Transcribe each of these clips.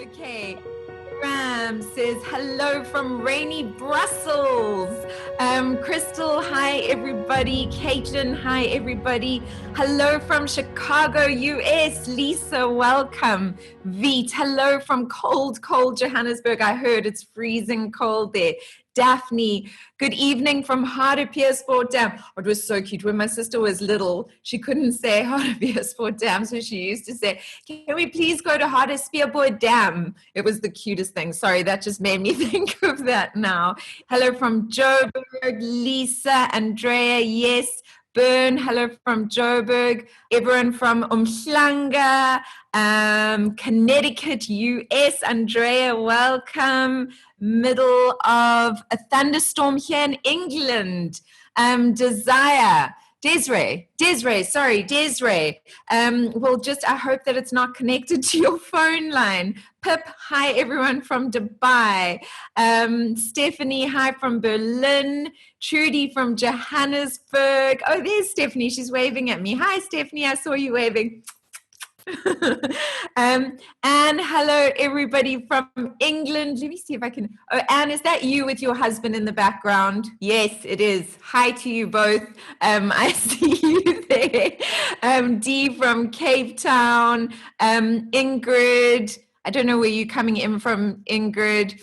Okay, Ram says hello from rainy Brussels. Crystal, hi everybody. Caitlin, hi everybody. Hello from Chicago, US. Lisa, welcome. Veet, hello from cold Johannesburg. I heard it's freezing cold there. Daphne, good evening from Hartbeespoort Dam. Oh, it was so cute. When my sister was little, she couldn't say Hartbeespoort Dam, so she used to say, can we please go to Hartbeespoort Dam? It was the cutest thing. Sorry, that just made me think of that now. Hello from Joburg, Lisa, Andrea, yes. Bern, hello from Joburg. Everyone from Umhlanga, Connecticut, US. Andrea, welcome. Middle of a thunderstorm here in England. Desire. Desiree. Well, just I hope that it's not connected to your phone line. Pip, hi everyone from Dubai. Stephanie, hi from Berlin. Trudy from Johannesburg. Oh, there's Stephanie. She's waving at me. Hi, Stephanie. I saw you waving. And hello everybody from England. Let me see if I can. Oh, Anne, is that you with your husband in the background? Yes, it is. Hi to you both. I see you there. Dee from Cape Town. Ingrid, I don't know where you're coming in from, Ingrid.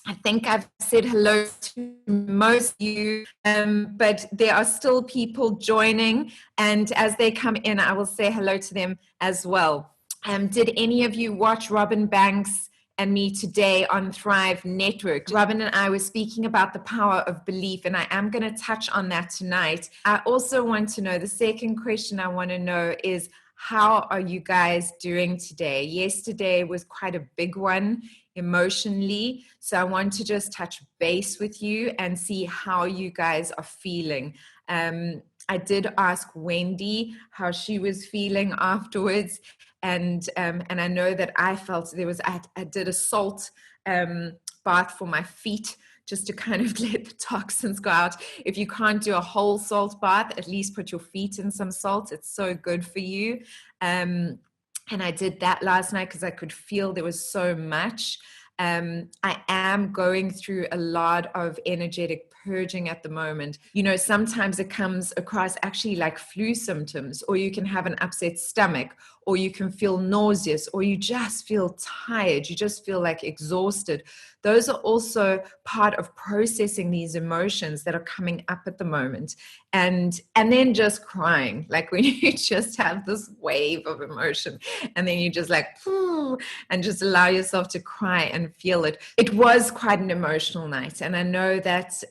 I think I've said hello to most of you, but there are still people joining, and as they come in, I will say hello to them as well. Did any of you watch Robin Banks and me today on Thrive Network? Robin and I were speaking about the power of belief, and I am going to touch on that tonight. I also want to know, the second question I want to know is, how are you guys doing today? Yesterday was quite a big one emotionally. So I want to just touch base with you and see how you guys are feeling. I did ask Wendy how she was feeling afterwards. And I know that I felt I did a salt bath for my feet, just to kind of let the toxins go out. If you can't do a whole salt bath, at least put your feet in some salt. It's so good for you. And I did that last night because I could feel there was so much. I am going through a lot of energetic purging at the moment. You know, sometimes it comes across actually like flu symptoms, or you can have an upset stomach, or you can feel nauseous, or you just feel tired. You just feel like exhausted. Those are also part of processing these emotions that are coming up at the moment. And then just crying, like when you just have this wave of emotion, and then you just like, and just allow yourself to cry and feel it. It was quite an emotional night. And I know that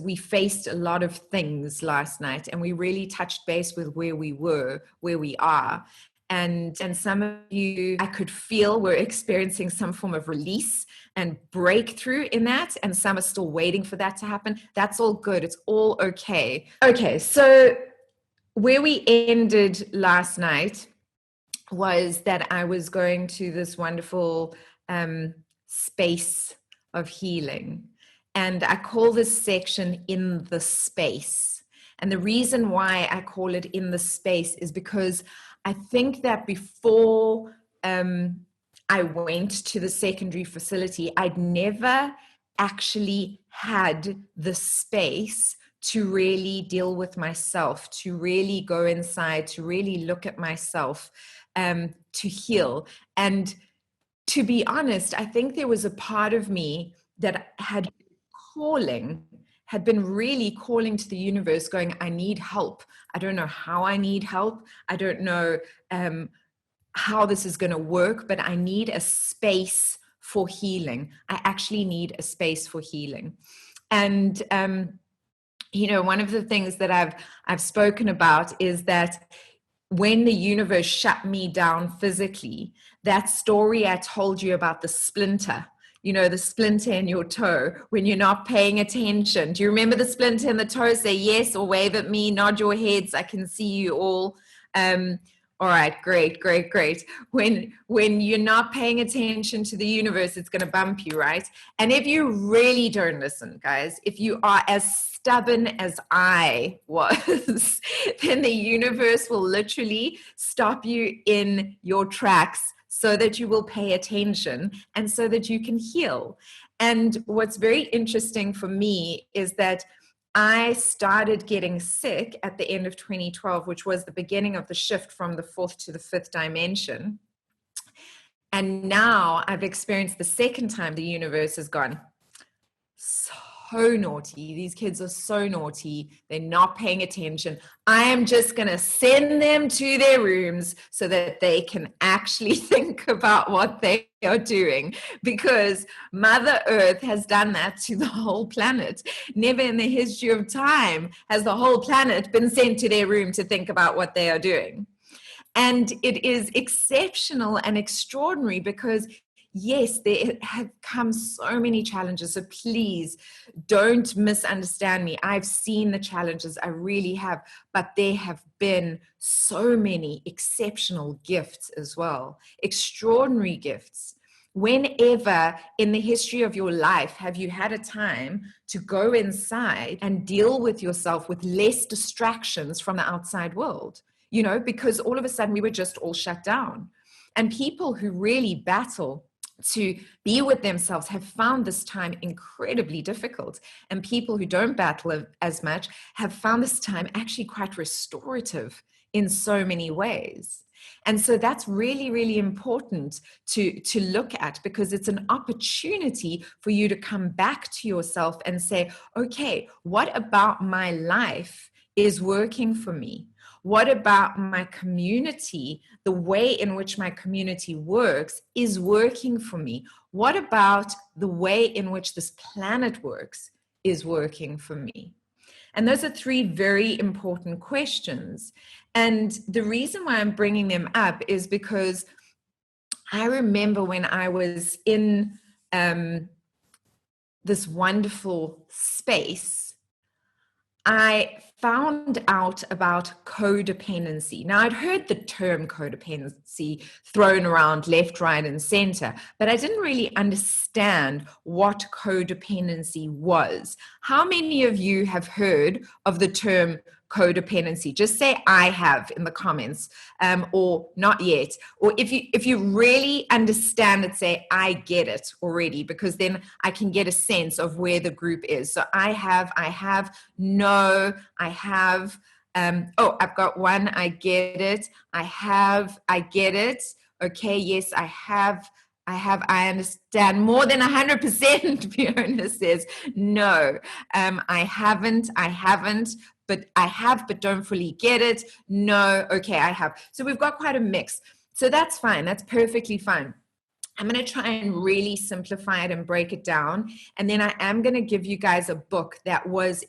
we faced a lot of things last night, and we really touched base with where we are. And some of you, I could feel, were experiencing some form of release and breakthrough in that, and some are still waiting for that to happen. That's all good. It's all okay. Okay, so where we ended last night was that I was going to this wonderful space of healing. And I call this section In the Space. And the reason why I call it In the Space is because I think that before I went to the secondary facility, I'd never actually had the space to really deal with myself, to really go inside, to really look at myself, to heal. And to be honest, I think there was a part of me that had been really calling to the universe, going, I need help. I don't know how I need help. I don't know how this is going to work, but I need a space for healing. I actually need a space for healing. And you know, one of the things that I've spoken about is that when the universe shut me down physically, that story I told you about the splinter, you know, the splinter in your toe when you're not paying attention. Do you remember the splinter in the toe? Say yes or wave at me, nod your heads. I can see you all. All right, great. When you're not paying attention to the universe, it's going to bump you, right? And if you really don't listen, guys, if you are as stubborn as I was, then the universe will literally stop you in your tracks, so that you will pay attention and so that you can heal. And what's very interesting for me is that I started getting sick at the end of 2012, which was the beginning of the shift from the fourth to the fifth dimension. And now I've experienced the second time the universe has gone, so naughty. These kids are so naughty. They're not paying attention. I am just going to send them to their rooms so that they can actually think about what they are doing, because Mother Earth has done that to the whole planet. Never in the history of time has the whole planet been sent to their room to think about what they are doing. And it is exceptional and extraordinary because yes, there have come so many challenges. So please don't misunderstand me. I've seen the challenges, I really have, but there have been so many exceptional gifts as well, extraordinary gifts. Whenever in the history of your life have you had a time to go inside and deal with yourself with less distractions from the outside world? You know, because all of a sudden we were just all shut down. And people who really battle to be with themselves have found this time incredibly difficult. And people who don't battle as much have found this time actually quite restorative in so many ways. And so that's really, really important to look at, because it's an opportunity for you to come back to yourself and say, okay, what about my life is working for me? What about my community, the way in which my community works is working for me? What about the way in which this planet works is working for me? And those are three very important questions. And the reason why I'm bringing them up is because I remember when I was in this wonderful space, I found out about codependency. Now, I'd heard the term codependency thrown around left, right, and center, but I didn't really understand what codependency was. How many of you have heard of the term codependency? Just say I have in the comments, or not yet. Or if you really understand it, say I get it already, because then I can get a sense of where the group is. So I have, no, I have, I've got one, I get it. I get it. Okay, yes, I have, I understand more than 100%, Fiona says. No, I haven't, but I have, but don't fully get it. No, okay, I have. So we've got quite a mix. So that's fine. That's perfectly fine. I'm going to try and really simplify it and break it down. And then I am going to give you guys a book that was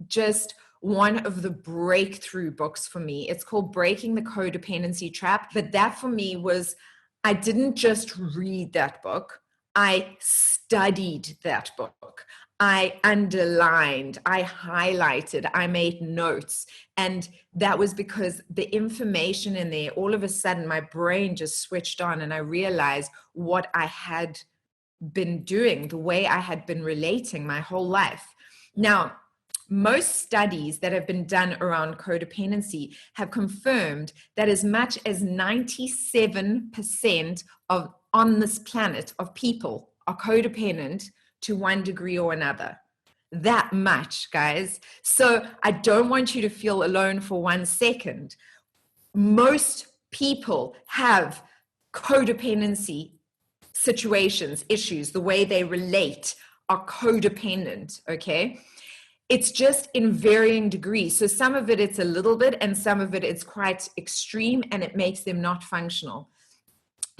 just one of the breakthrough books for me. It's called Breaking the Codependency Trap. But that for me was, I didn't just read that book. I studied that book. I underlined, I highlighted, I made notes. And that was because the information in there, all of a sudden, my brain just switched on and I realized what I had been doing, the way I had been relating my whole life. Now, most studies that have been done around codependency have confirmed that as much as 97% of on this planet of people are codependent to one degree or another. That much, guys. So I don't want you to feel alone for 1 second. Most people have codependency situations, issues, the way they relate are codependent, okay? It's just in varying degrees. So some of it, it's a little bit, and some of it, it's quite extreme, and it makes them not functional.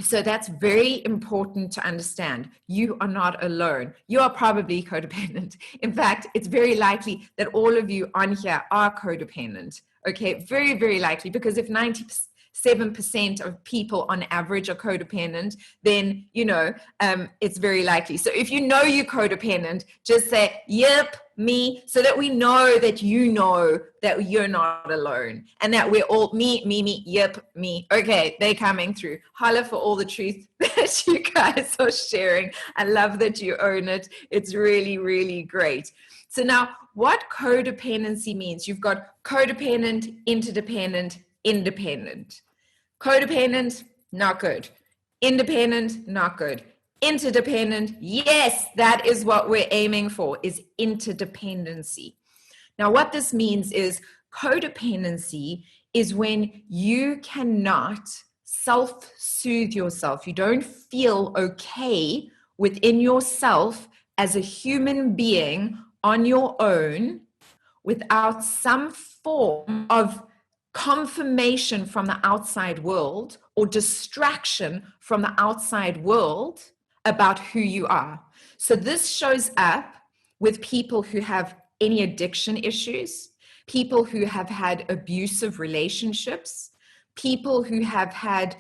So that's very important to understand. You are not alone. You are probably codependent. In fact, it's very likely that all of you on here are codependent. Okay, very, very likely, because if 97% of people on average are codependent, then, it's very likely. So if you know you're codependent, just say, yep, me, so that we know that you're not alone, and that we're all me, yep, me. Okay, they're coming through. Holla for all the truth that you guys are sharing. I love that you own it. It's really, really great. So now what codependency means, you've got codependent, interdependent, independent. Codependent, not good. Independent, not good. Interdependent, yes, that is what we're aiming for, is interdependency. Now, what this means is codependency is when you cannot self-soothe yourself. You don't feel okay within yourself as a human being on your own without some form of confirmation from the outside world or distraction from the outside world about who you are. So this shows up with people who have any addiction issues, people who have had abusive relationships, people who have had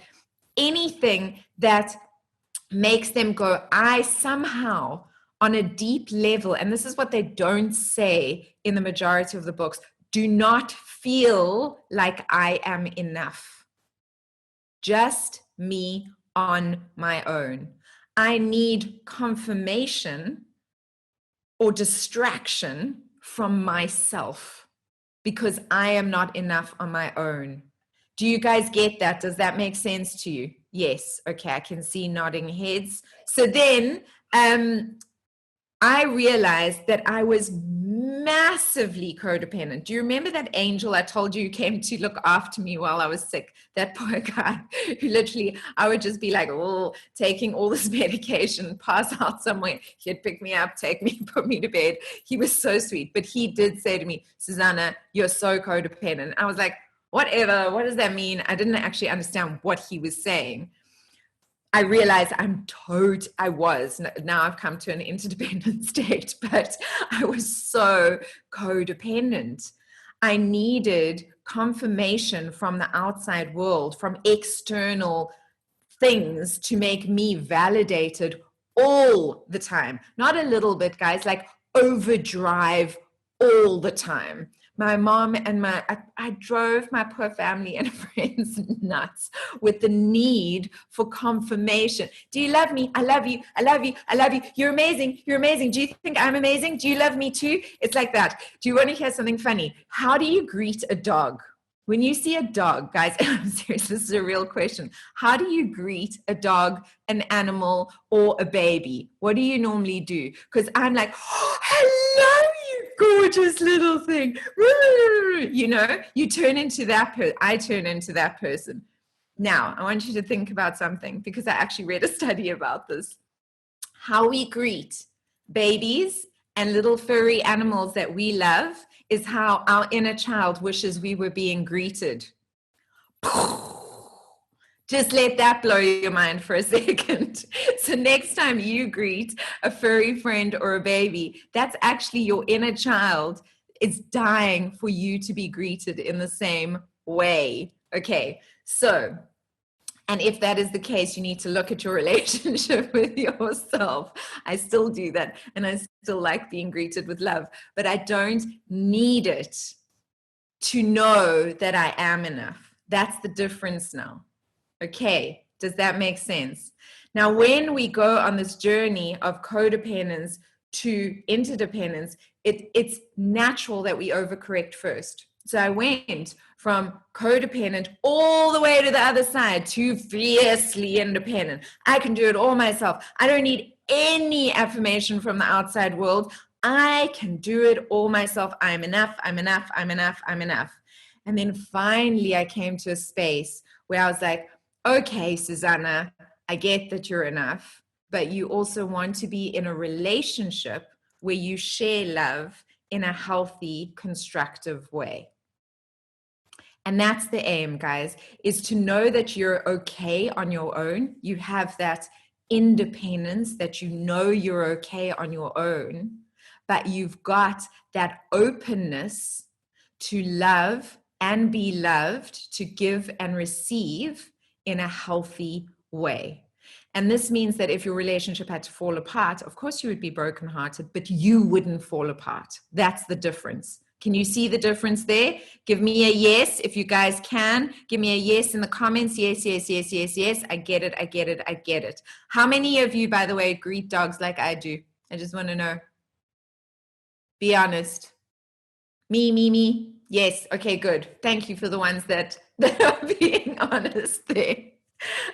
anything that makes them go, I somehow, on a deep level, and this is what they don't say in the majority of the books, do not feel like I am enough. Just me on my own. I need confirmation or distraction from myself because I am not enough on my own. Do you guys get that? Does that make sense to you? Yes. Okay, I can see nodding heads. So then I realized that I was massively codependent. Do you remember that angel I told you came to look after me while I was sick? That poor guy who literally, I would just be like, oh, taking all this medication, pass out somewhere. He'd pick me up, take me, put me to bed. He was so sweet. But he did say to me, Susanna, you're so codependent. I was like, whatever, what does that mean? I didn't actually understand what he was saying. I realized now I've come to an interdependent state, but I was so codependent. I needed confirmation from the outside world, from external things to make me validated all the time. Not a little bit, guys, like overdrive all the time. My mom and I drove my poor family and friends nuts with the need for confirmation. Do you love me? I love you. I love you. I love you. You're amazing. You're amazing. Do you think I'm amazing? Do you love me too? It's like that. Do you want to hear something funny? How do you greet a dog? When you see a dog, guys, I'm serious, this is a real question. How do you greet a dog, an animal, or a baby? What do you normally do? Because I'm like, oh, hello, you gorgeous little thing. You know, you turn into that person. I turn into that person. Now, I want you to think about something because I actually read a study about this. How we greet babies and little furry animals that we love is how our inner child wishes we were being greeted. Just let that blow your mind for a second. So next time you greet a furry friend or a baby, that's actually your inner child is dying for you to be greeted in the same way. Okay, so, and if that is the case, you need to look at your relationship with yourself. I still do that, and I still like being greeted with love, but I don't need it to know that I am enough. That's the difference now. Okay, does that make sense? Now, when we go on this journey of codependence to interdependence, it's natural that we overcorrect first. So I went from codependent all the way to the other side to fiercely independent. I can do it all myself. I don't need any affirmation from the outside world. I can do it all myself. I'm enough, I'm enough, I'm enough, I'm enough. And then finally I came to a space where I was like, okay, Susanna, I get that you're enough, but you also want to be in a relationship where you share love in a healthy, constructive way. And that's the aim, guys, is to know that you're okay on your own. You have that independence, that you know you're okay on your own, but you've got that openness to love and be loved, to give and receive in a healthy way. And this means that if your relationship had to fall apart, of course you would be brokenhearted, but you wouldn't fall apart. That's the difference. Can you see the difference there? Give me a yes if you guys can. Give me a yes in the comments. Yes, yes, yes, yes, yes. I get it. I get it. I get it. How many of you, by the way, greet dogs like I do? I just want to know. Be honest. Me. Yes. Okay, good. Thank you for the ones that are being honest there.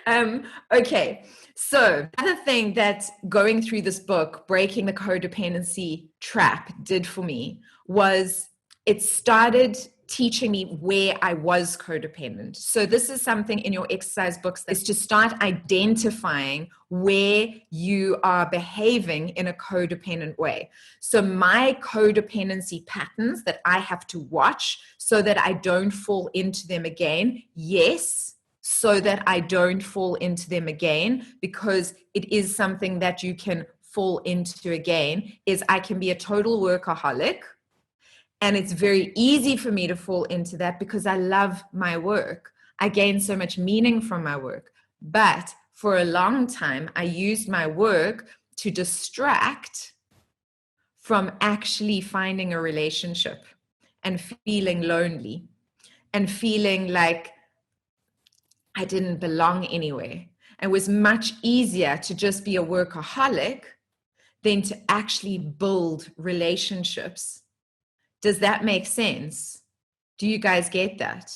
Okay. So another thing that going through this book, Breaking the Codependency Trap, did for me was it started teaching me where I was codependent. So this is something in your exercise books is to start identifying where you are behaving in a codependent way. So my codependency patterns that I have to watch so that I don't fall into them again. Yes, so that I don't fall into them again, because it is something that you can fall into again, is I can be a total workaholic. And it's very easy for me to fall into that because I love my work. I gain so much meaning from my work. But for a long time, I used my work to distract from actually finding a relationship and feeling lonely and feeling like I didn't belong anywhere. It was much easier to just be a workaholic than to actually build relationships. Does that make sense? Do you guys get that?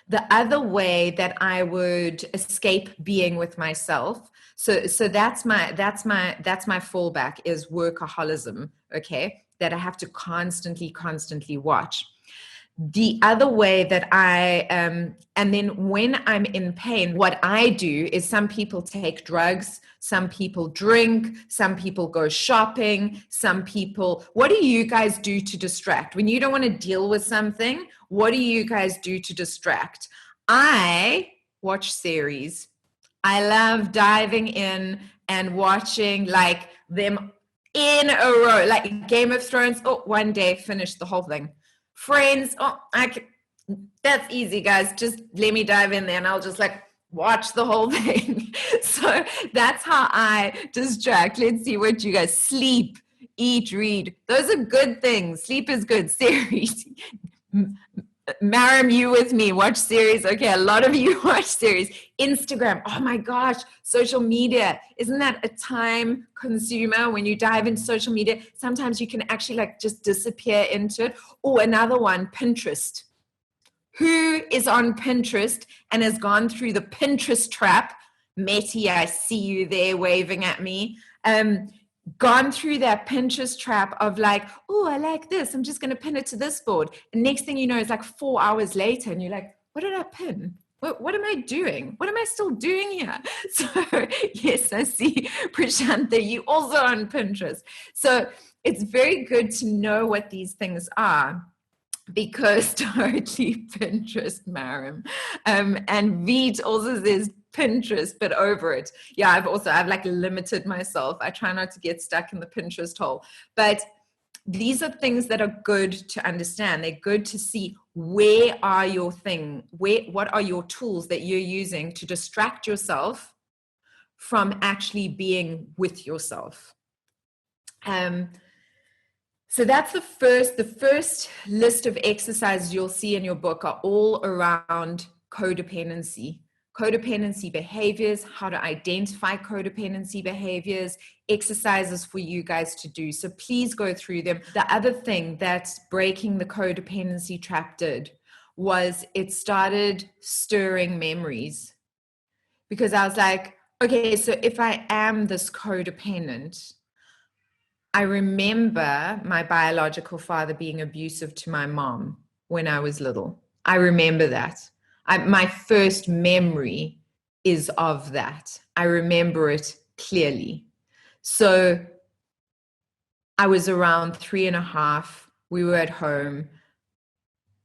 The other way that I would escape being with myself, so that's my fallback, is workaholism, okay? That I have to constantly watch. The other way that and then when I'm in pain, what I do is some people take drugs, some people drink, some people go shopping, some people, what do you guys do to distract? When you don't want to deal with something, what do you guys do to distract? I watch series. I love diving in and watching like them in a row, like Game of Thrones. Oh, one day finish the whole thing. Friends, oh, that's easy, guys. Just let me dive in there and I'll just like watch the whole thing. So that's how I distract. Let's see what you guys sleep, eat, read. Those are good things. Sleep is good. Series. Maram, you with me, watch series. Okay, a lot of you watch series. Instagram, oh my gosh, social media. Isn't that a time consumer when you dive into social media? Sometimes you can actually like just disappear into it. Oh, another one, Pinterest. Who is on Pinterest and has gone through the Pinterest trap? Metty, I see you there waving at me. Gone through that Pinterest trap of like, oh, I like this. I'm just going to pin it to this board. And next thing you know, it's like 4 hours later and you're like, what did I pin? What am I doing? What am I still doing here? So yes, I see Prashantha, you also on Pinterest. So it's very good to know what these things are, because totally Pinterest, Marim. And Veet also says Pinterest, but over it. Yeah, I've like limited myself. I try not to get stuck in the Pinterest hole. But these are things that are good to understand. They're good to see where are your what are your tools that you're using to distract yourself from actually being with yourself. So that's the first list of exercises you'll see in your book are all around codependency behaviors, how to identify codependency behaviors, exercises for you guys to do. So please go through them. The other thing that Breaking the Codependency Trap did was it started stirring memories, because I was like, okay, so if I am this codependent, I remember my biological father being abusive to my mom when I was little. I remember that. My first memory is of that. I remember it clearly. So I was around 3.5. We were at home.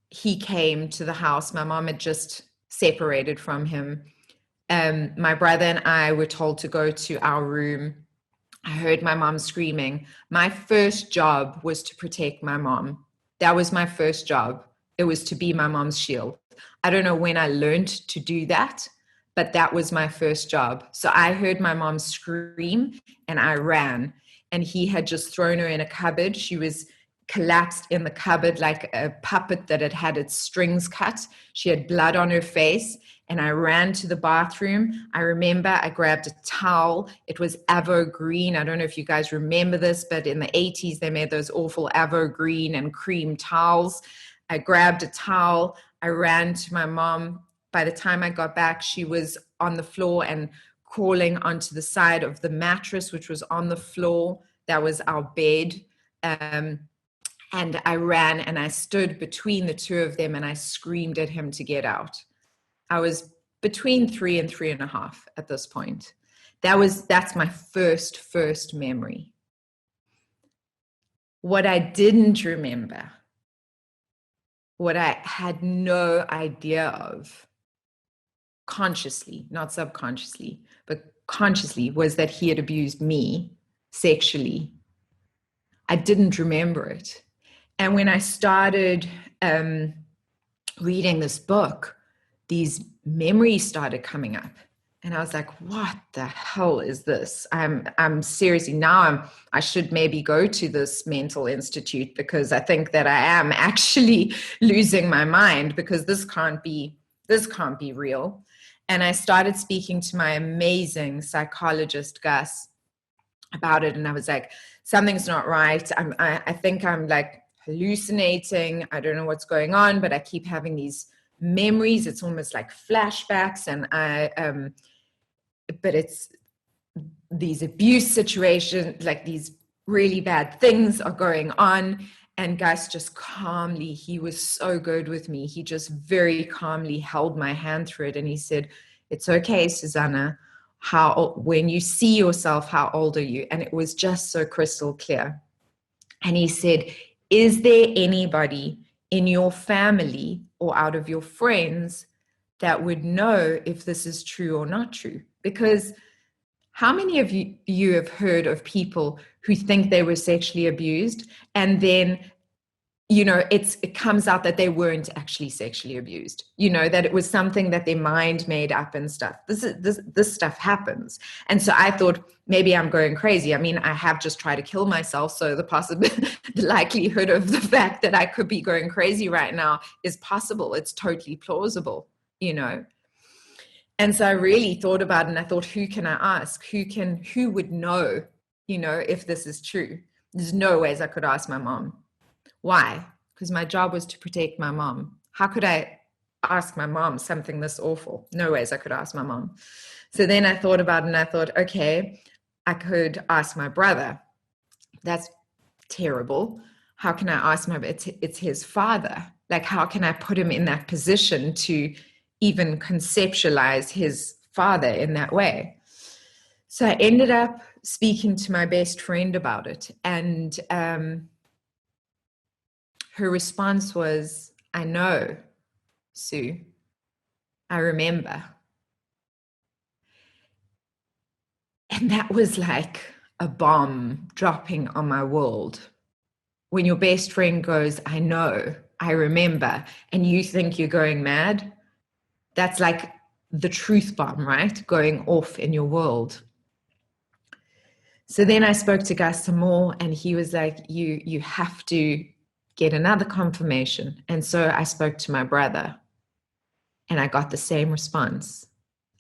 He came to the house. My mom had just separated from him. My brother and I were told to go to our room. I heard my mom screaming. My first job was to protect my mom. That was my first job. It was to be my mom's shield. I don't know when I learned to do that, but that was my first job. So I heard my mom scream and I ran, and he had just thrown her in a cupboard. She was collapsed in the cupboard like a puppet that had had its strings cut. She had blood on her face, and I ran to the bathroom. I remember I grabbed a towel. It was Avo green. I don't know if you guys remember this, but in the 80s, they made those awful Avo green and cream towels. I grabbed a towel. I ran to my mom. by the time I got back, she was on the floor and crawling onto the side of the mattress, which was on the floor. That was our bed. And I ran and I stood between the two of them and I screamed at him to get out. I was between 3 and 3.5 at this point. That's my first memory. What I didn't remember, what I had no idea of, consciously, not subconsciously, but consciously, was that he had abused me sexually. I didn't remember it. And when I started reading this book, these memories started coming up. And I was like, what the hell is this? I'm seriously, now I should maybe go to this mental institute, because I think that I am actually losing my mind, because this can't be real. And I started speaking to my amazing psychologist, Gus, about it. And I was like, something's not right. I think I'm like hallucinating. I don't know what's going on, but I keep having these memories. It's almost like flashbacks. And but it's these abuse situations, like these really bad things are going on. And Gus just calmly, he was so good with me. He just very calmly held my hand through it. And he said, it's okay, Susanna. When you see yourself, how old are you? And it was just so crystal clear. And he said, is there anybody in your family or out of your friends that would know if this is true or not true? Because how many of you have heard of people who think they were sexually abused, and then, you know, it comes out that they weren't actually sexually abused, you know, that it was something that their mind made up and stuff. This stuff happens. And so I thought, maybe I'm going crazy. I mean, I have just tried to kill myself. So the likelihood of the fact that I could be going crazy right now is possible. It's totally plausible, you know. And so I really thought about it, and I thought, who can I ask? Who would know, you know, if this is true? There's no ways I could ask my mom. Why? Because my job was to protect my mom. How could I ask my mom something this awful? No ways I could ask my mom. So then I thought about it, and I thought, okay, I could ask my brother. That's terrible. How can I ask it's his father. Like, how can I put him in that position to even conceptualize his father in that way? So I ended up speaking to my best friend about it. And her response was, I know, Sue. I remember. And that was like a bomb dropping on my world. When your best friend goes, I know, I remember, and you think you're going mad, that's like the truth bomb, right? Going off in your world. So then I spoke to Gus some more, and he was like, you have to get another confirmation. And so I spoke to my brother, and I got the same response.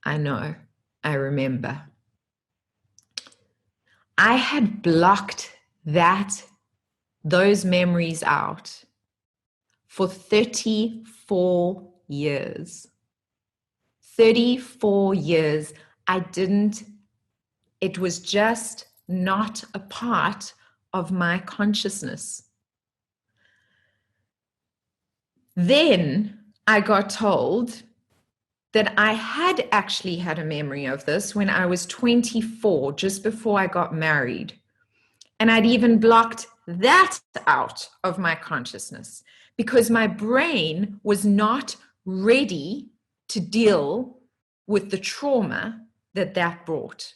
I know, I remember. I had blocked those memories out for 34 years. 34 years. It was just not a part of my consciousness. Then I got told that I had actually had a memory of this when I was 24, just before I got married. And I'd even blocked that out of my consciousness because my brain was not ready to deal with the trauma that brought.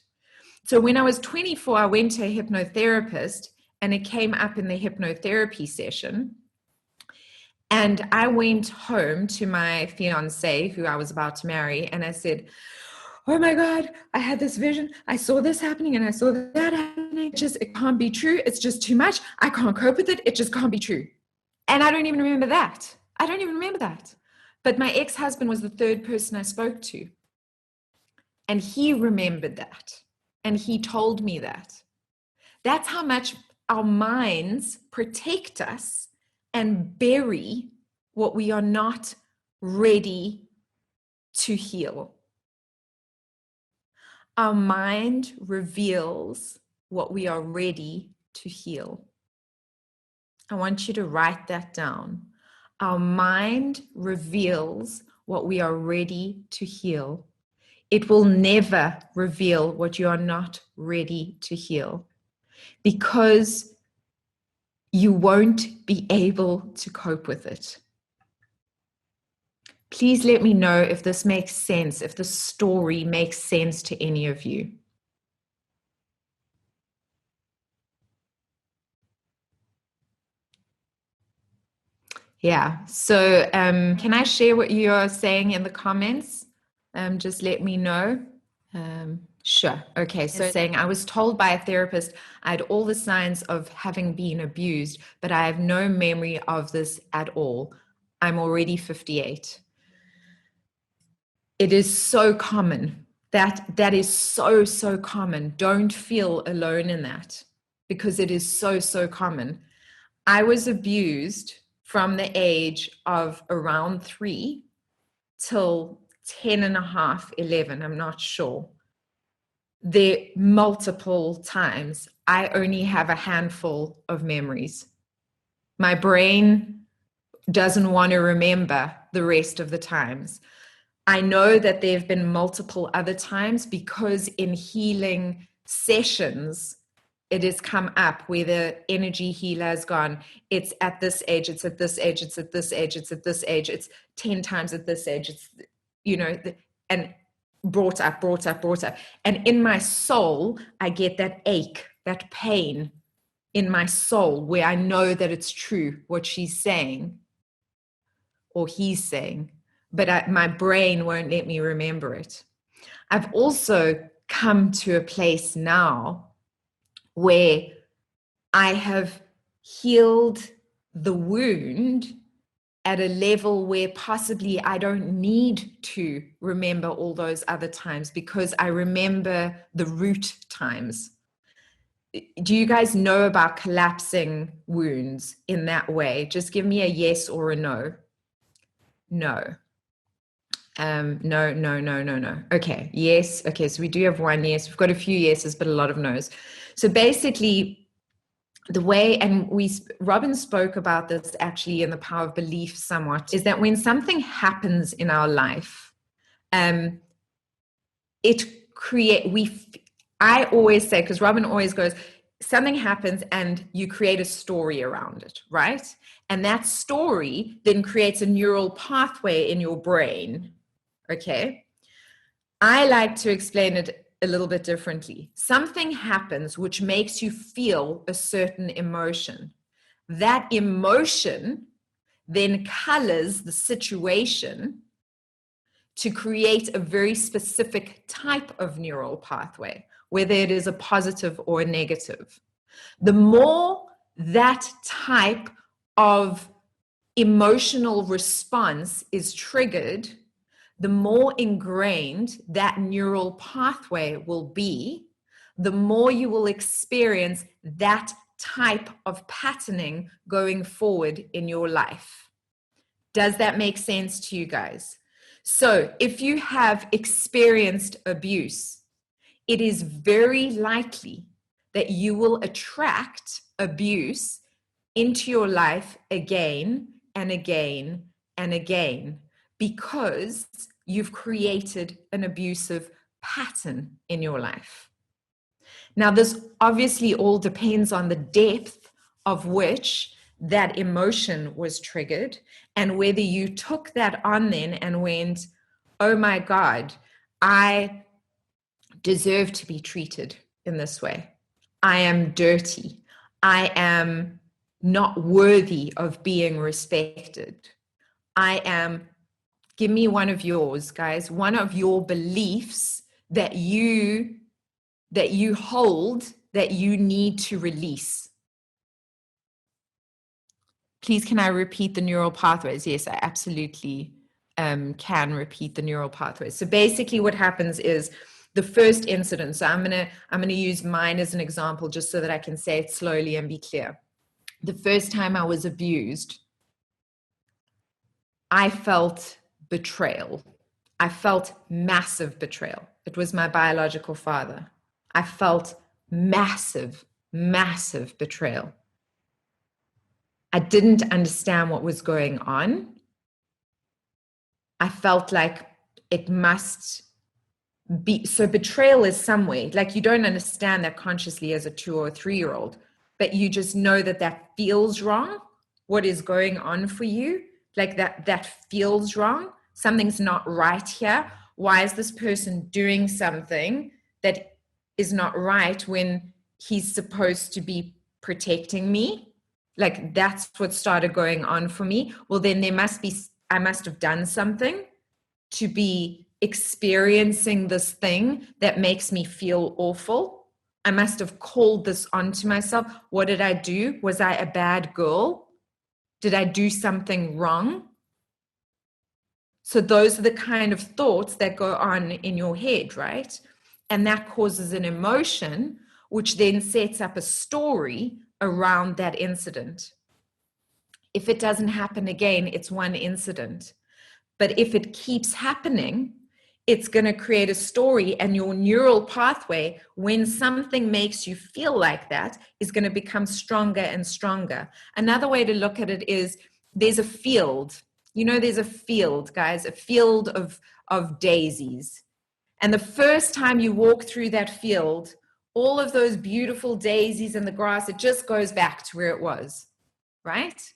So when I was 24, I went to a hypnotherapist, and it came up in the hypnotherapy session. And I went home to my fiance, who I was about to marry, and I said, oh my God, I had this vision. I saw this happening and I saw that happening. It can't be true. It's just too much. I can't cope with it. It just can't be true. And I don't even remember that. But my ex-husband was the third person I spoke to. And he remembered that. And he told me that. That's how much our minds protect us and bury what we are not ready to heal. Our mind reveals what we are ready to heal. I want you to write that down. Our mind reveals what we are ready to heal. It will never reveal what you are not ready to heal, because you won't be able to cope with it. Please let me know if this makes sense, if the story makes sense to any of you. Yeah, so can I share what you're saying in the comments? Just let me know. Sure. Okay, so saying, I was told by a therapist I had all the signs of having been abused, but I have no memory of this at all. I'm already 58. It is so common. That is so common. Don't feel alone in that, because it is so common. I was abused from the age of around 3 till 10 and a half, 11, I'm not sure. There multiple times. I only have a handful of memories. My brain doesn't want to remember the rest of the times. I know that there have been multiple other times, because in healing sessions, it has come up where the energy healer has gone, it's at this age, it's at this age, it's at this age, it's at this age, it's 10 times at this age, it's, and brought up. And in my soul, I get that ache, that pain in my soul, where I know that it's true what she's saying or he's saying, but my brain won't let me remember it. I've also come to a place now where I have healed the wound at a level where possibly I don't need to remember all those other times, because I remember the root times. Do you guys know about collapsing wounds in that way? Just give me a yes or a no. No. No. Okay. Yes. Okay. So we do have one yes. We've got a few yeses, but a lot of no's. So basically, the way, and Robin spoke about this actually in The Power of Belief somewhat, is that when something happens in our life, I always say, because Robin always goes, something happens and you create a story around it, right? And that story then creates a neural pathway in your brain. Okay. I like to explain it a little bit differently. Something happens which makes you feel a certain emotion. That emotion then colors the situation to create a very specific type of neural pathway, whether it is a positive or a negative. The more that type of emotional response is triggered, the more ingrained that neural pathway will be, the more you will experience that type of patterning going forward in your life. Does that make sense to you guys? So if you have experienced abuse, it is very likely that you will attract abuse into your life again and again and again, because you've created an abusive pattern in your life. Now, this obviously all depends on the depth of which that emotion was triggered, and whether you took that on then and went, oh my God, I deserve to be treated in this way. I am dirty. I am not worthy of being respected. Give me one of yours, guys, one of your beliefs that you hold that you need to release. Please, can I repeat the neural pathways? Yes, I absolutely can repeat the neural pathways. So basically what happens is the first incident, so I'm gonna use mine as an example just so that I can say it slowly and be clear. The first time I was abused, I felt betrayal. I felt massive betrayal. It was my biological father. I felt massive, massive betrayal. I didn't understand what was going on. I felt like it must be, so betrayal is some way, like you don't understand that consciously as a 2 or 3-year-old, but you just know that that feels wrong. What is going on for you? Like that feels wrong. Something's not right here. Why is this person doing something that is not right when he's supposed to be protecting me? Like that's what started going on for me. Well, then I must have done something to be experiencing this thing that makes me feel awful. I must have called this onto myself. What did I do? Was I a bad girl? Did I do something wrong? So those are the kind of thoughts that go on in your head, right? And that causes an emotion, which then sets up a story around that incident. If it doesn't happen again, it's one incident. But if it keeps happening, it's going to create a story, and your neural pathway, when something makes you feel like that, is going to become stronger and stronger. Another way to look at it is there's a field. You know, there's a field, guys, a field of daisies. And the first time you walk through that field, all of those beautiful daisies in the grass, it just goes back to where it was, right?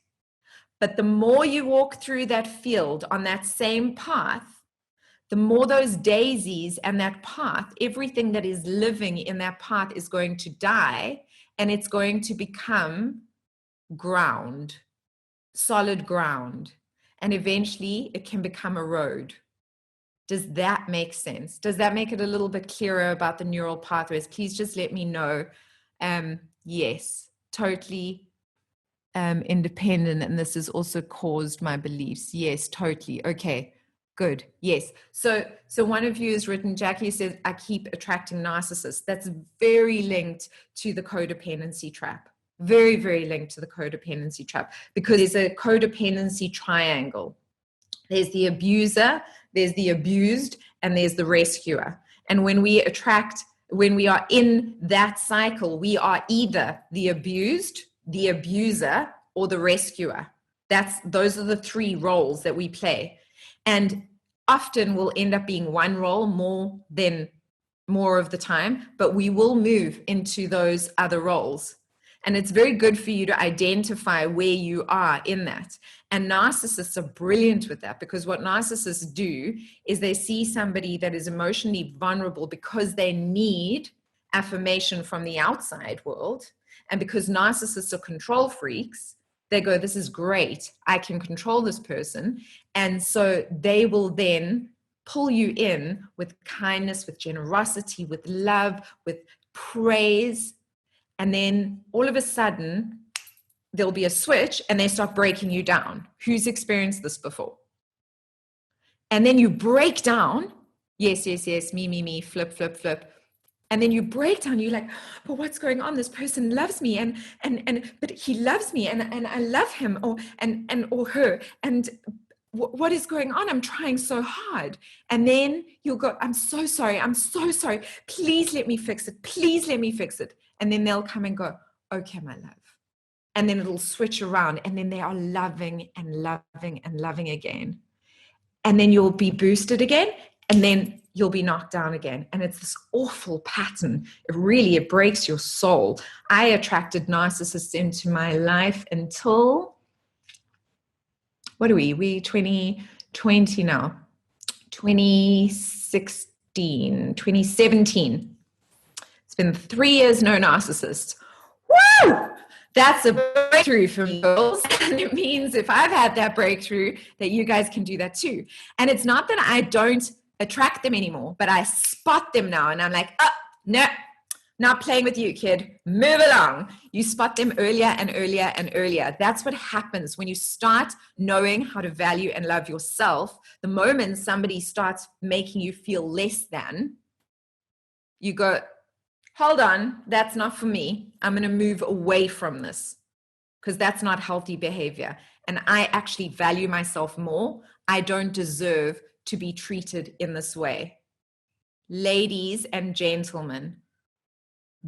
But the more you walk through that field on that same path, the more those daisies and that path, everything that is living in that path is going to die, and it's going to become ground, solid ground. And eventually it can become a road. Does that make sense? Does that make it a little bit clearer about the neural pathways? Please just let me know. Yes, totally. Independent, and this has also caused my beliefs. Yes, totally. Okay, good. Yes. So one of you has written, Jackie says, I keep attracting narcissists. That's very linked to the codependency trap. Very, very linked to the codependency trap, because there's a codependency triangle. There's the abuser, there's the abused, and there's the rescuer. And when we are in that cycle, we are either the abused, the abuser, or the rescuer. Those are the 3 roles that we play. And often we'll end up being one role more of the time, but we will move into those other roles. And it's very good for you to identify where you are in that. And narcissists are brilliant with that, because what narcissists do is they see somebody that is emotionally vulnerable because they need affirmation from the outside world. And because narcissists are control freaks, they go, this is great, I can control this person. And so they will then pull you in with kindness, with generosity, with love, with praise. And then all of a sudden, there'll be a switch and they start breaking you down. Who's experienced this before? And then you break down. Yes, me, flip. And then you break down, you're like, but what's going on? This person loves me, but he loves me, and I love him, or her. And what is going on? I'm trying so hard. And then you'll go, I'm so sorry. Please let me fix it. And then they'll come and go, okay, my love. And then it'll switch around, and then they are loving and loving and loving again. And then you'll be boosted again, and then you'll be knocked down again. And it's this awful pattern. It breaks your soul. I attracted narcissists into my life until, what are we 2020 now? 2017. It's been 3 years, no narcissist. Woo! That's a breakthrough for me, girls. And it means if I've had that breakthrough, that you guys can do that too. And it's not that I don't attract them anymore, but I spot them now, and I'm like, oh, no, not playing with you, kid. Move along. You spot them earlier and earlier and earlier. That's what happens when you start knowing how to value and love yourself. The moment somebody starts making you feel less than, you go, hold on, that's not for me. I'm going to move away from this, because that's not healthy behavior. And I actually value myself more. I don't deserve to be treated in this way? Ladies and gentlemen,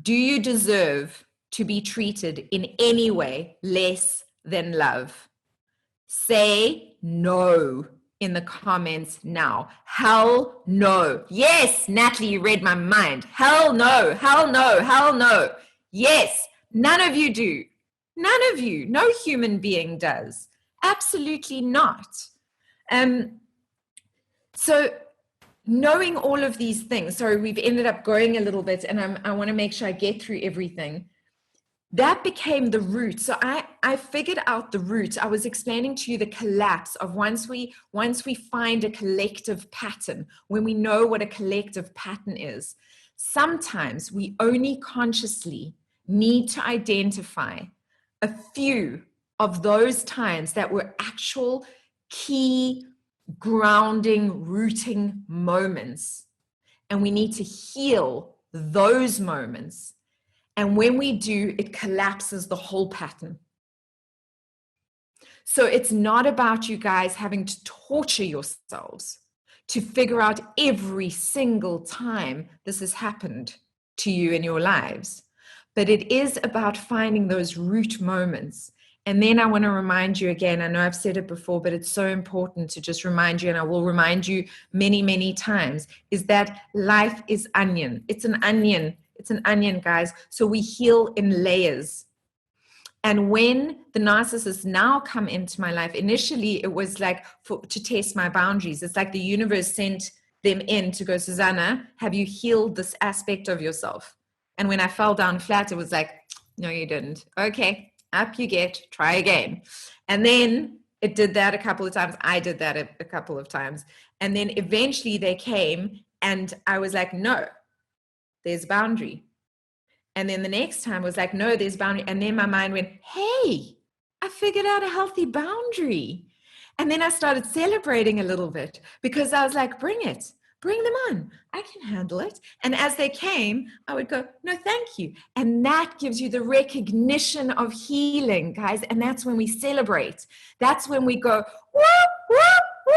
do you deserve to be treated in any way less than love? Say no in the comments now. Hell no. Yes, Natalie, you read my mind. Hell no, hell no, hell no. Yes, none of you do. None of you. No human being does. Absolutely not. So knowing all of these things, sorry, we've ended up going a little bit, and I want to make sure I get through everything. That became the root. So I figured out the root. I was explaining to you the collapse of once we find a collective pattern, when we know what a collective pattern is, sometimes we only consciously need to identify a few of those times that were actual key grounding, rooting moments. And we need to heal those moments. And when we do, it collapses the whole pattern. So it's not about you guys having to torture yourselves to figure out every single time this has happened to you in your lives. But it is about finding those root moments. And then I want to remind you again, I know I've said it before, but it's so important to just remind you, and I will remind you many, many times, is that life is onion. It's an onion. It's an onion, guys. So we heal in layers. And when the narcissists now come into my life, initially it was like to test my boundaries. It's like the universe sent them in to go, Susanna, have you healed this aspect of yourself? And when I fell down flat, it was like, no, you didn't. Okay, up you get, try again. And then it did that a couple of times. I did that a couple of times. And then eventually they came and I was like, no, there's boundary. And then the next time was like, no, there's boundary. And then my mind went, hey, I figured out a healthy boundary. And then I started celebrating a little bit because I was like, bring it, bring them on. I can handle it. And as they came, I would go, no, thank you. And that gives you the recognition of healing, guys. And that's when we celebrate. That's when we go, whoop, whoop, whoop.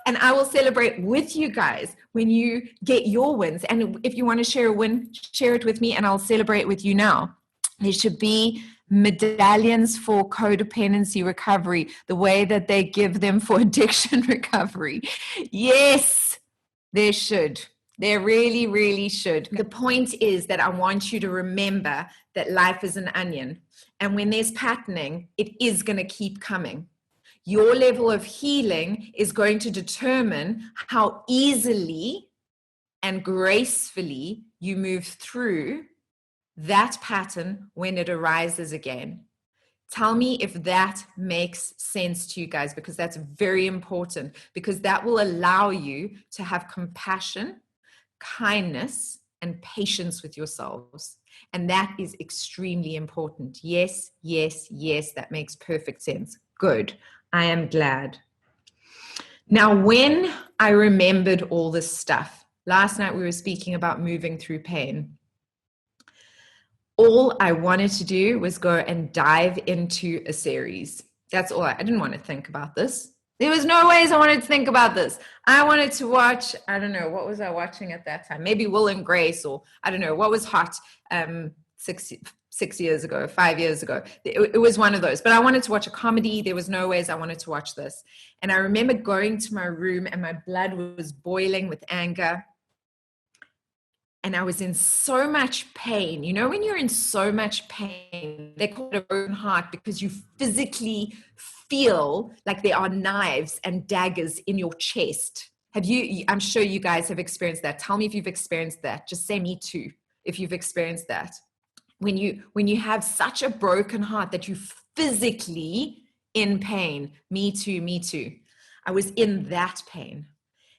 And I will celebrate with you guys when you get your wins. And if you want to share a win, share it with me and I'll celebrate with you now. There should be medallions for codependency recovery, the way that they give them for addiction recovery. Yes, there should. There really, really should. The point is that I want you to remember that life is an onion. And when there's patterning, it is going to keep coming. Your level of healing is going to determine how easily and gracefully you move through that pattern when it arises again. Tell me if that makes sense to you guys, because that's very important, because that will allow you to have compassion, kindness, and patience with yourselves. And that is extremely important. Yes, yes, yes, that makes perfect sense. Good. I am glad. Now, when I remembered all this stuff, last night we were speaking about moving through pain. All I wanted to do was go and dive into a series. That's all. I didn't want to think about this. There was no ways I wanted to think about this. I wanted to watch, I don't know, what was I watching at that time? Maybe Will and Grace, or I don't know, what was hot 6 years ago, 5 years ago. It was one of those. But I wanted to watch a comedy. There was no ways I wanted to watch this. And I remember going to my room and my blood was boiling with anger. And I was in so much pain. You know, when you're in so much pain, they call it a broken heart, because you physically feel like there are knives and daggers in your chest. Have you, I'm sure you guys have experienced that. Tell me if you've experienced that. Just say me too, if you've experienced that. When you have such a broken heart that you physically in pain. Me too, me too. I was in that pain.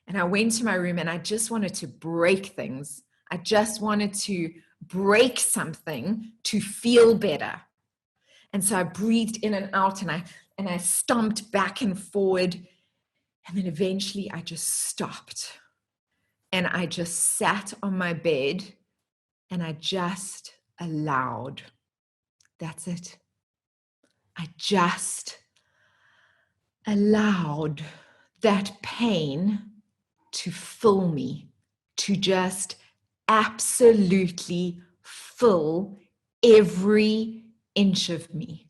And I went to my room and I just wanted to break things. I just wanted to break something to feel better. And so I breathed in and out and I stomped back and forward. And then eventually I just stopped. And I just sat on my bed and I just allowed. That's it. I just allowed that pain to fill me, to just absolutely fill every inch of me.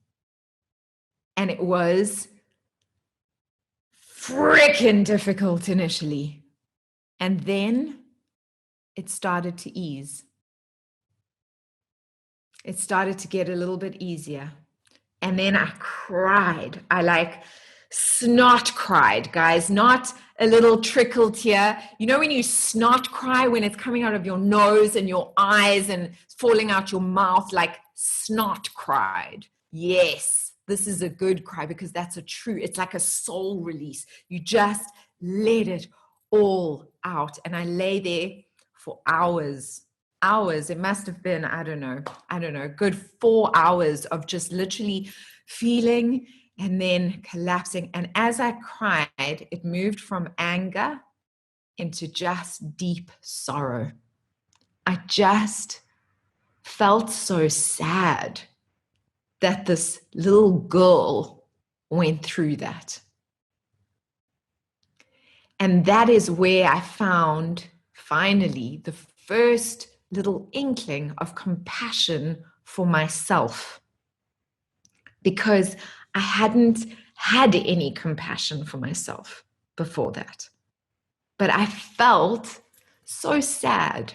And it was freaking difficult initially. And then it started to ease. It started to get a little bit easier. And then I cried. I like snot cried, guys, not a little trickle tear. You know when you snot cry, when it's coming out of your nose and your eyes and falling out your mouth, like snot cried. Yes, this is a good cry because that's it's like a soul release. You just let it all out. And I lay there for hours. It must have been, I don't know, good 4 hours of just literally feeling and then collapsing. And as I cried, it moved from anger into just deep sorrow. I just felt so sad that this little girl went through that. And that is where I found finally the first little inkling of compassion for myself, because I hadn't had any compassion for myself before that. But I felt so sad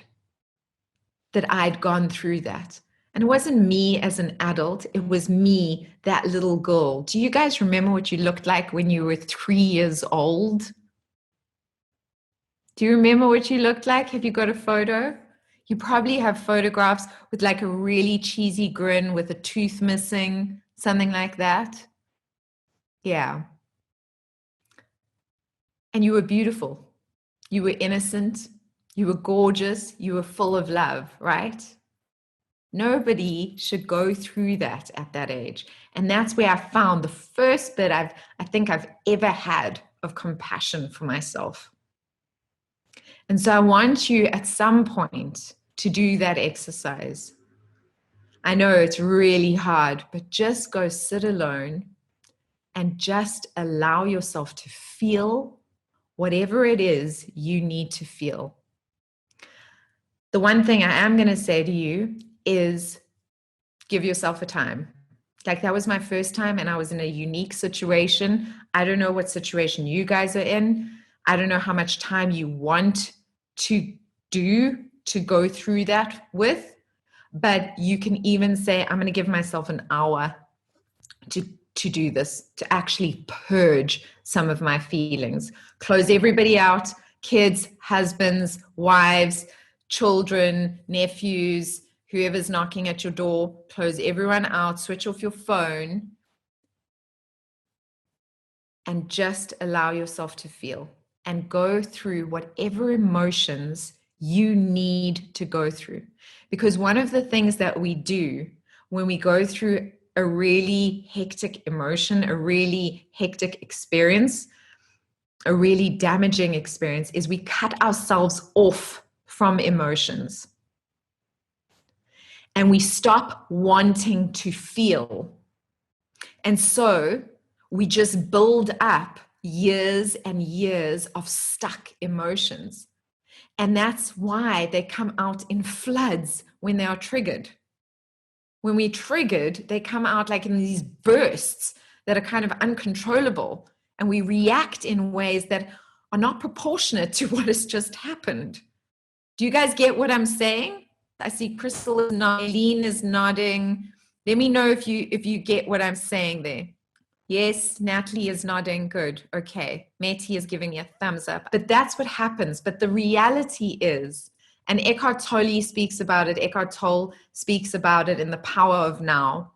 that I'd gone through that. And it wasn't me as an adult, it was me, that little girl. Do you guys remember what you looked like when you were 3 years old? Do you remember what you looked like? Have you got a photo? You probably have photographs with like a really cheesy grin with a tooth missing, something like that. Yeah. And you were beautiful. You were innocent. You were gorgeous. You were full of love, right? Nobody should go through that at that age. And that's where I found the first bit I think I've ever had of compassion for myself. And so I want you at some point to do that exercise. I know it's really hard, but just go sit alone and just allow yourself to feel whatever it is you need to feel. The one thing I am going to say to you is give yourself a time. Like that was my first time and I was in a unique situation. I don't know what situation you guys are in. I don't know how much time you want to go through that with, but you can even say, I'm going to give myself an hour to do this, to actually purge some of my feelings, close everybody out, kids, husbands, wives, children, nephews, whoever's knocking at your door, close everyone out, switch off your phone, and just allow yourself to feel and go through whatever emotions you need to go through. Because one of the things that we do when we go through a really hectic emotion, a really hectic experience, a really damaging experience, is we cut ourselves off from emotions. And we stop wanting to feel. And so we just build up years and years of stuck emotions. And that's why they come out in floods when they are triggered. When we're triggered, they come out like in these bursts that are kind of uncontrollable. And we react in ways that are not proportionate to what has just happened. Do you guys get what I'm saying? I see Crystal is nodding, Eileen is nodding. Let me know if you get what I'm saying there. Yes, Natalie is nodding. Good. Okay. Meti is giving you a thumbs up. But that's what happens. But the reality is, and Eckhart Tolle speaks about it. Eckhart Tolle speaks about it in The Power of Now.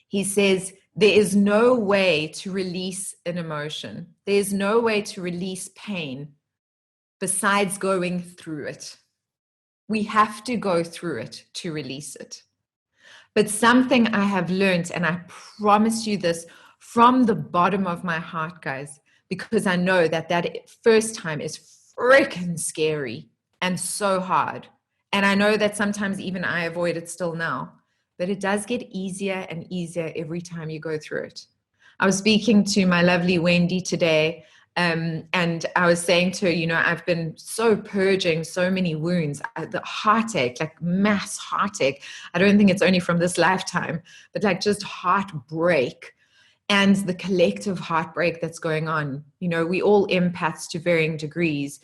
He says, there is no way to release an emotion. There is no way to release pain besides going through it. We have to go through it to release it. But something I have learned, and I promise you this from the bottom of my heart, guys, because I know that first time is freaking scary and so hard. And I know that sometimes even I avoid it still now, but it does get easier and easier every time you go through it. I was speaking to my lovely Wendy today And I was saying to her, you know, I've been so purging so many wounds, the heartache, like mass heartache. I don't think it's only from this lifetime, but like just heartbreak and the collective heartbreak that's going on. You know, we all empaths to varying degrees.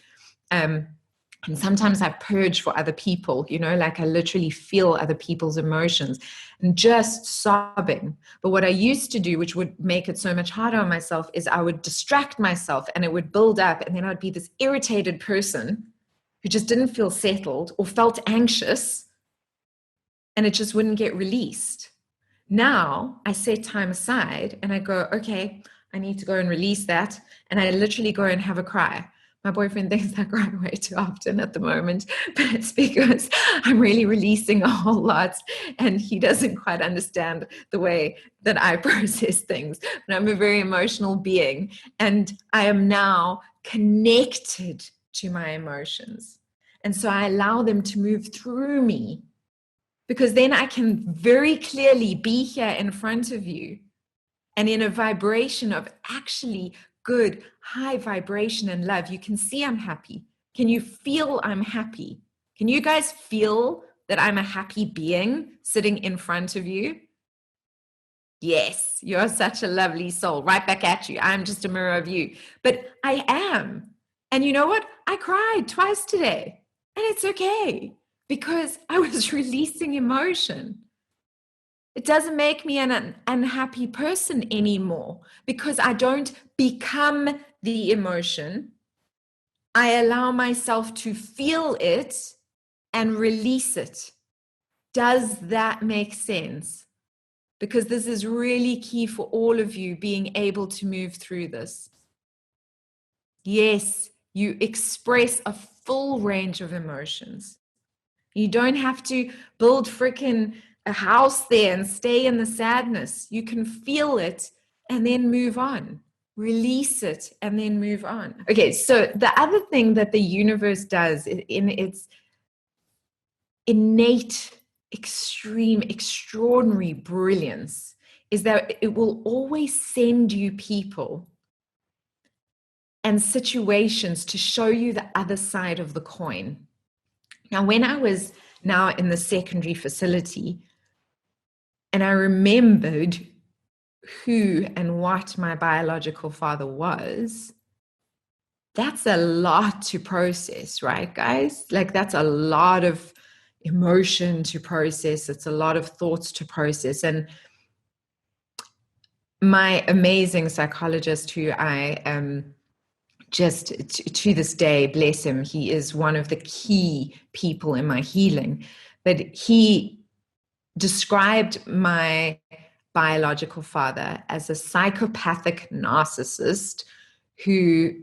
And sometimes I purge for other people, you know, like I literally feel other people's emotions and just sobbing. But what I used to do, which would make it so much harder on myself, is I would distract myself and it would build up. And then I'd be this irritated person who just didn't feel settled or felt anxious, and it just wouldn't get released. Now I set time aside and I go, okay, I need to go and release that. And I literally go and have a cry. My boyfriend thinks I cry way too often at the moment, but it's because I'm really releasing a whole lot and he doesn't quite understand the way that I process things. But I'm a very emotional being and I am now connected to my emotions. And so I allow them to move through me, because then I can very clearly be here in front of you and in a vibration of actually good, high vibration and love. You can see I'm happy. Can you feel I'm happy? Can you guys feel that I'm a happy being sitting in front of you? Yes, you're such a lovely soul. Right back at you. I'm just a mirror of you. But I am. And you know what? I cried twice today. And it's okay, because I was releasing emotion. It doesn't make me an unhappy person anymore because I don't become the emotion. I allow myself to feel it and release it. Does that make sense? Because this is really key for all of you being able to move through this. Yes, you express a full range of emotions. You don't have to build freaking a house there and stay in the sadness. You can feel it and then move on. Release it and then move on. Okay, so the other thing that the universe does in its innate, extreme, extraordinary brilliance is that it will always send you people and situations to show you the other side of the coin. Now, when I was now in the secondary facility, and I remembered who and what my biological father was, that's a lot to process, right, guys? Like, that's a lot of emotion to process. It's a lot of thoughts to process. And my amazing psychologist, who I just to this day, bless him, he is one of the key people in my healing. But he described my biological father as a psychopathic narcissist who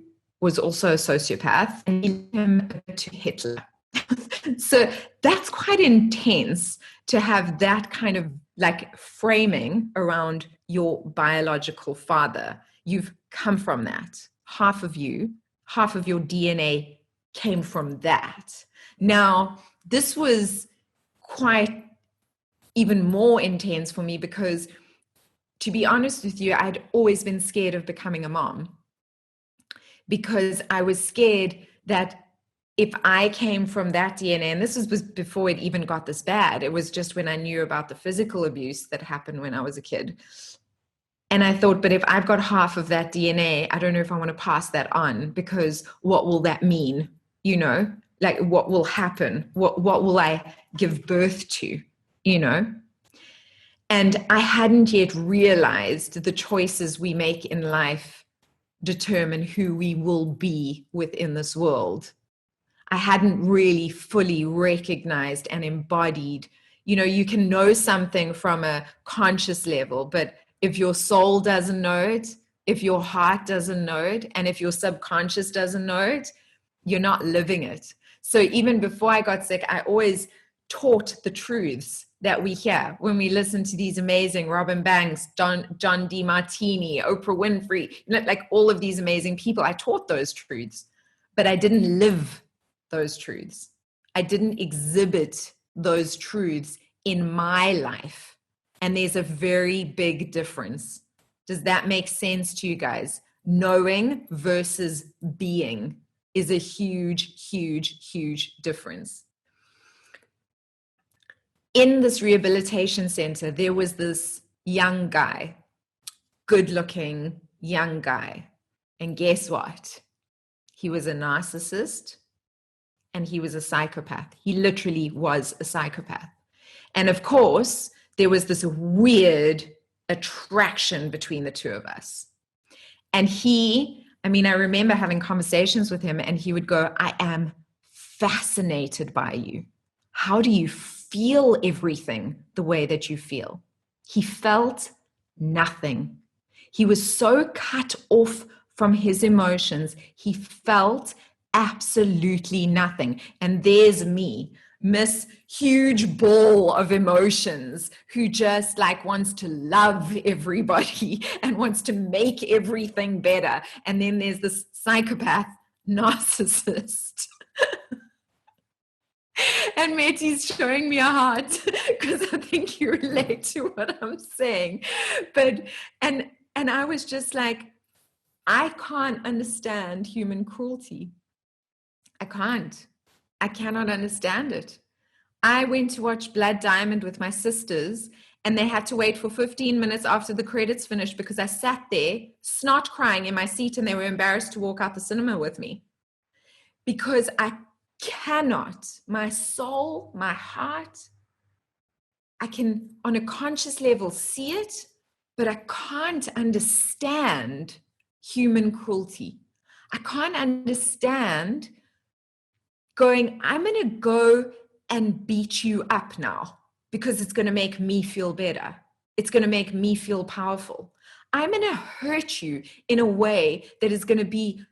was also a sociopath, and he linked him to Hitler. So that's quite intense to have that kind of like framing around your biological father. You've come from that. Half of you, half of your DNA came from that. Now, this was quite even more intense for me because, to be honest with you, I'd always been scared of becoming a mom, because I was scared that if I came from that DNA, and this was before it even got this bad, it was just when I knew about the physical abuse that happened when I was a kid. And I thought, but if I've got half of that DNA, I don't know if I want to pass that on, because what will that mean? You know, like what will happen? What will I give birth to? You know? And I hadn't yet realized the choices we make in life determine who we will be within this world. I hadn't really fully recognized and embodied, you know, you can know something from a conscious level, but if your soul doesn't know it, if your heart doesn't know it, and if your subconscious doesn't know it, you're not living it. So even before I got sick, I always taught the truths that we hear when we listen to these amazing Robin Banks, John DeMartini, Oprah Winfrey, you know, like all of these amazing people. I taught those truths, but I didn't live those truths. I didn't exhibit those truths in my life. And there's a very big difference. Does that make sense to you guys? knowing versus being is a huge, huge, huge difference. In this rehabilitation center, there was this young guy, good-looking young guy. And guess what? He was a narcissist and he was a psychopath. He literally was a psychopath. And of course, there was this weird attraction between the two of us. And I remember having conversations with him and he would go, I am fascinated by you. How do you feel everything the way that you feel? He felt nothing. He was so cut off from his emotions. He felt absolutely nothing. And there's me, Miss Huge Ball of Emotions, who just like wants to love everybody and wants to make everything better. And then there's this psychopath narcissist. And Matty's showing me a heart because I think you relate to what I'm saying. And I was just like, I can't understand human cruelty. I cannot understand it. I went to watch Blood Diamond with my sisters and they had to wait for 15 minutes after the credits finished because I sat there snot crying in my seat and they were embarrassed to walk out the cinema with me. Because I cannot, my soul, my heart, I can on a conscious level see it, but I can't understand human cruelty. I can't understand going, I'm going to go and beat you up now because it's going to make me feel better. It's going to make me feel powerful. I'm going to hurt you in a way that is going to be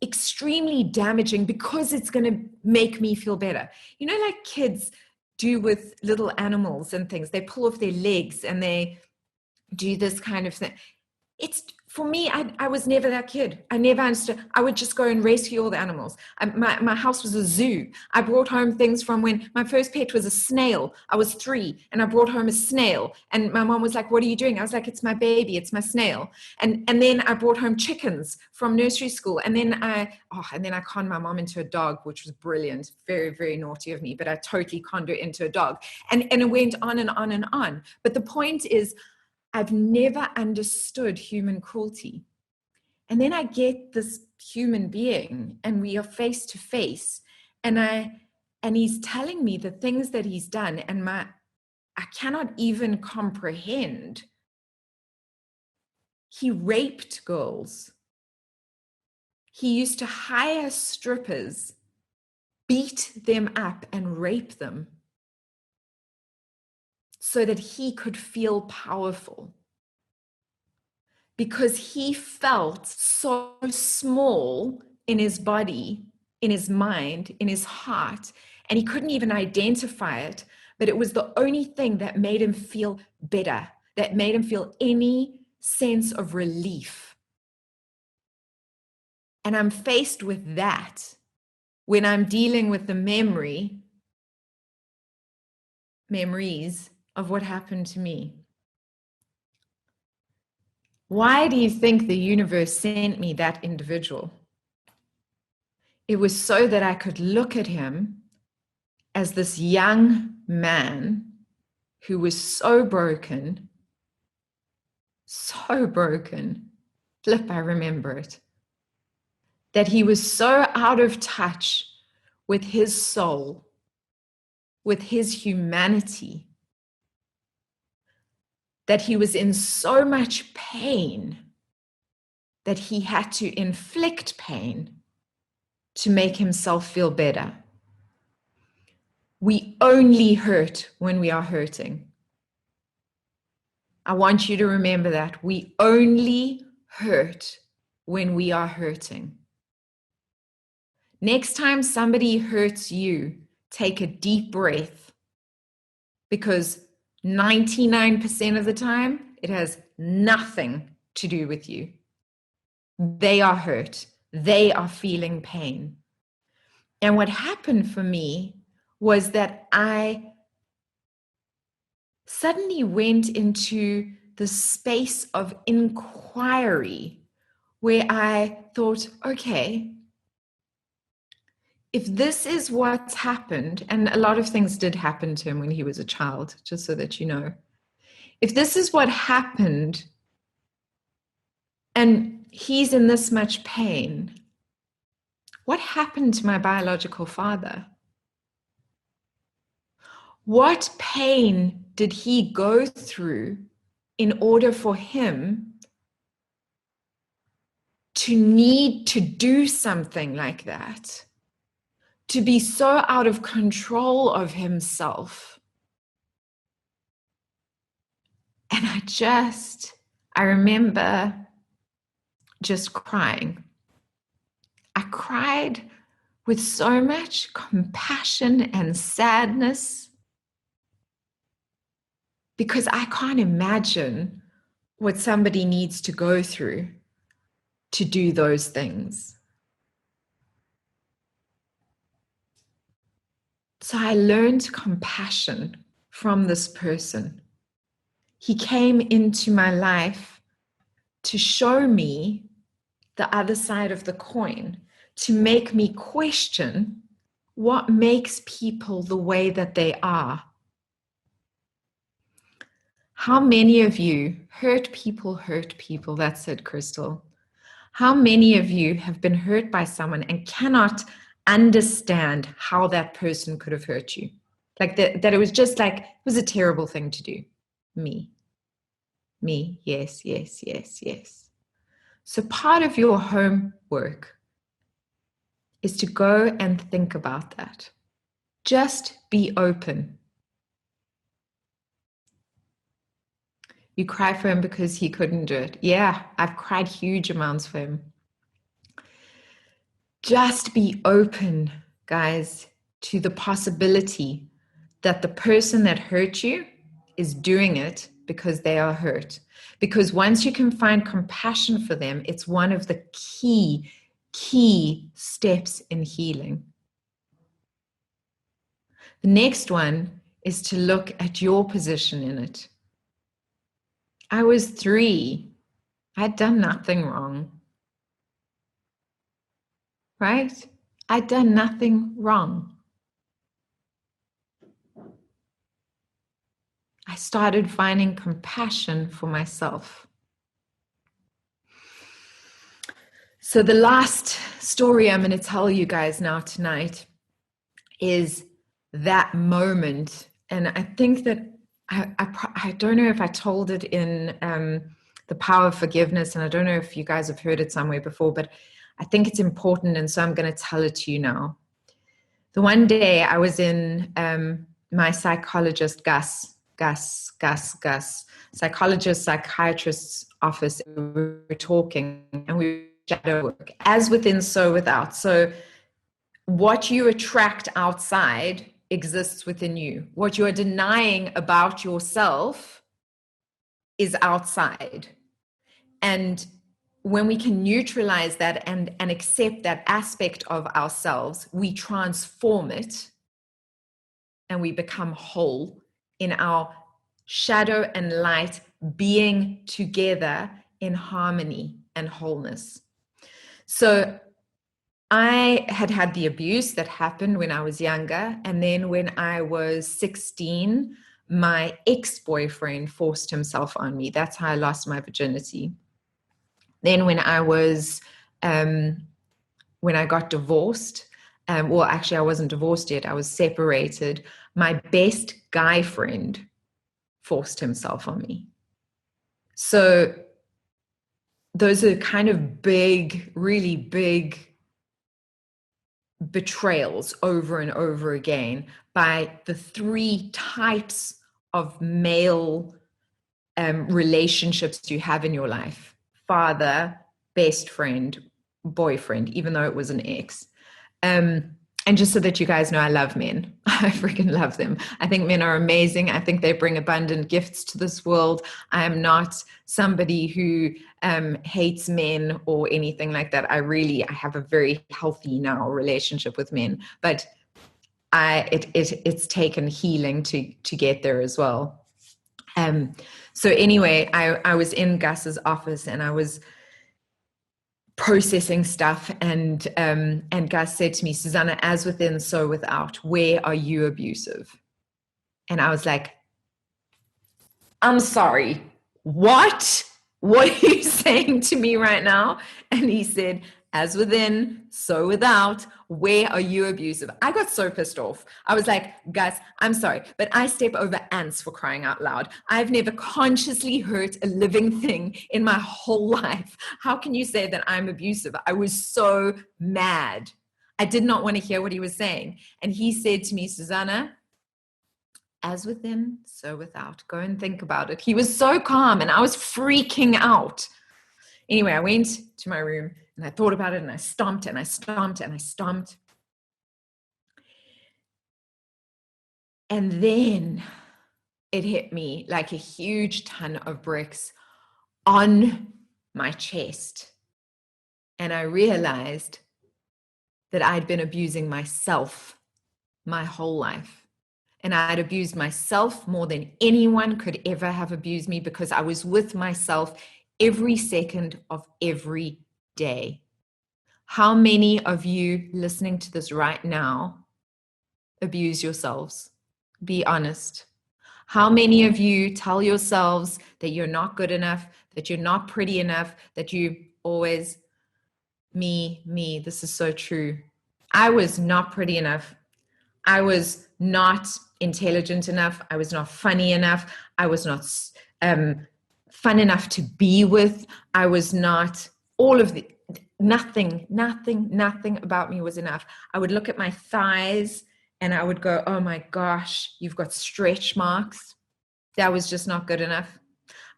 extremely damaging because it's going to make me feel better. You know, like kids do with little animals and things. They pull off their legs and they do this kind of thing. It's, for me, I was never that kid. I never understood. I would just go and rescue all the animals. My house was a zoo. I brought home things from when my first pet was a snail. I was 3 and I brought home a snail. And my mom was like, what are you doing? I was like, it's my baby. It's my snail. And then I brought home chickens from nursery school. And then I conned my mom into a dog, which was brilliant. Very, very naughty of me. But I totally conned her into a dog. And it went on and on and on. But the point is, I've never understood human cruelty. And then I get this human being and we are face to face and he's telling me the things that he's done and I cannot even comprehend. He raped girls. He used to hire strippers, beat them up and rape them, so that he could feel powerful. Because he felt so small in his body, in his mind, in his heart, and he couldn't even identify it, but it was the only thing that made him feel better, that made him feel any sense of relief. And I'm faced with that when I'm dealing with the memories of what happened to me. Why do you think the universe sent me that individual? It was so that I could look at him as this young man who was so broken. Flip, I remember it. That he was so out of touch with his soul, with his humanity, that he was in so much pain that he had to inflict pain to make himself feel better. We only hurt when we are hurting. I want you to remember that. We only hurt when we are hurting. Next time somebody hurts you, take a deep breath, because 99% of the time, it has nothing to do with you. They are hurt. They are feeling pain. And what happened for me was that I suddenly went into the space of inquiry where I thought, okay, if this is what's happened, and a lot of things did happen to him when he was a child, just so that you know, if this is what happened and he's in this much pain, what happened to my biological father? What pain did he go through in order for him to need to do something like that? To be so out of control of himself. And I remember just crying. I cried with so much compassion and sadness because I can't imagine what somebody needs to go through to do those things. So I learned compassion from this person. He came into my life to show me the other side of the coin, to make me question what makes people the way that they are. How many of you hurt people? That's it, Crystal. How many of you have been hurt by someone and cannot understand how that person could have hurt you? Like that it was just like, it was a terrible thing to do. Me, yes. So part of your homework is to go and think about that. Just be open. You cry for him because he couldn't do it. Yeah, I've cried huge amounts for him. Just be open, guys, to the possibility that the person that hurt you is doing it because they are hurt. Because once you can find compassion for them, it's one of the key steps in healing. The next one is to look at your position in it. I was 3. I'd done nothing wrong. Right? I'd done nothing wrong. I started finding compassion for myself. So the last story I'm going to tell you guys now tonight is that moment. And I think that I don't know if I told it in The Power of Forgiveness, and I don't know if you guys have heard it somewhere before, but I think it's important, and so I'm going to tell it to you now. The one day I was in my psychologist, Gus, psychologist, psychiatrist's office. We were talking, and we shadow work, as within, so without. So what you attract outside exists within you. What you are denying about yourself is outside. And when we can neutralize that and accept that aspect of ourselves, we transform it and we become whole in our shadow and light being together in harmony and wholeness. So I had the abuse that happened when I was younger. And then when I was 16, my ex-boyfriend forced himself on me. That's how I lost my virginity. Then when I got divorced, well, actually I wasn't divorced yet. I was separated. My best guy friend forced himself on me. So those are kind of big, really big betrayals over and over again by the 3 types of male relationships you have in your life: father, best friend, boyfriend, even though it was an ex. And just so that you guys know, I love men. I freaking love them. I think men are amazing. I think they bring abundant gifts to this world. I am not somebody who hates men or anything like that. I have a very healthy now relationship with men, but it's taken healing to get there as well. So anyway, I was in Gus's office, and I was processing stuff, and Gus said to me, Susanna, as within, so without, where are you abusive? And I was like, I'm sorry, what are you saying to me right now? And he said, as within, so without, where are you abusive? I got so pissed off. I was like, Gus, I'm sorry, but I step over ants, for crying out loud. I've never consciously hurt a living thing in my whole life. How can you say that I'm abusive? I was so mad. I did not want to hear what he was saying. And he said to me, Susanna, as within, so without. Go and think about it. He was so calm and I was freaking out. Anyway, I went to my room and I thought about it and I stomped and I stomped and I stomped. And then it hit me like a huge ton of bricks on my chest. And I realized that I'd been abusing myself my whole life. And I'd abused myself more than anyone could ever have abused me, because I was with myself every second of every day. How many of you listening to this right now abuse yourselves? Be honest. How many of you tell yourselves that you're not good enough, that you're not pretty enough, that you always, me, this is so true. I was not pretty enough. I was not intelligent enough. I was not funny enough. I was not fun enough to be with. I was not, all of the, nothing about me was enough. I would look at my thighs and I would go, oh my gosh, you've got stretch marks. That was just not good enough.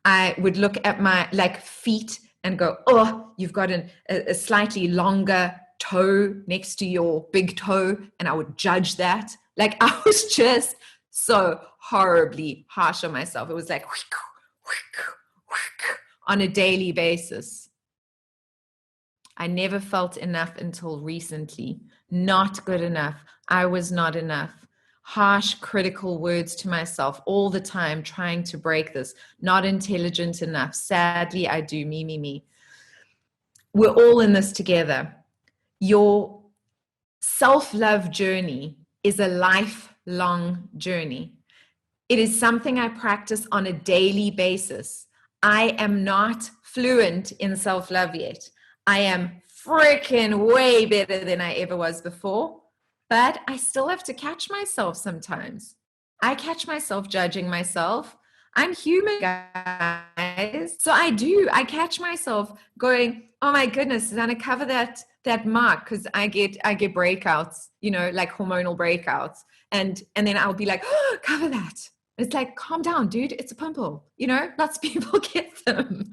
I would look at my feet and go, oh, you've got a slightly longer toe next to your big toe, and I would judge that. Like, I was just so horribly harsh on myself. It was like on a daily basis. I never felt enough until recently. Not good enough. I was not enough. Harsh, critical words to myself all the time, trying to break this. Not intelligent enough. Sadly, I do. Me. We're all in this together. Your self-love journey is a lifelong journey. It is something I practice on a daily basis. I am not fluent in self-love yet. I am freaking way better than I ever was before, but I still have to catch myself sometimes. I catch myself judging myself. I'm human, guys. So I catch myself going, oh my goodness, Susanna, cover that mark, because I get breakouts, like hormonal breakouts. And then I'll be like, oh, cover that. It's like, calm down, dude. It's a pimple. Lots of people get them.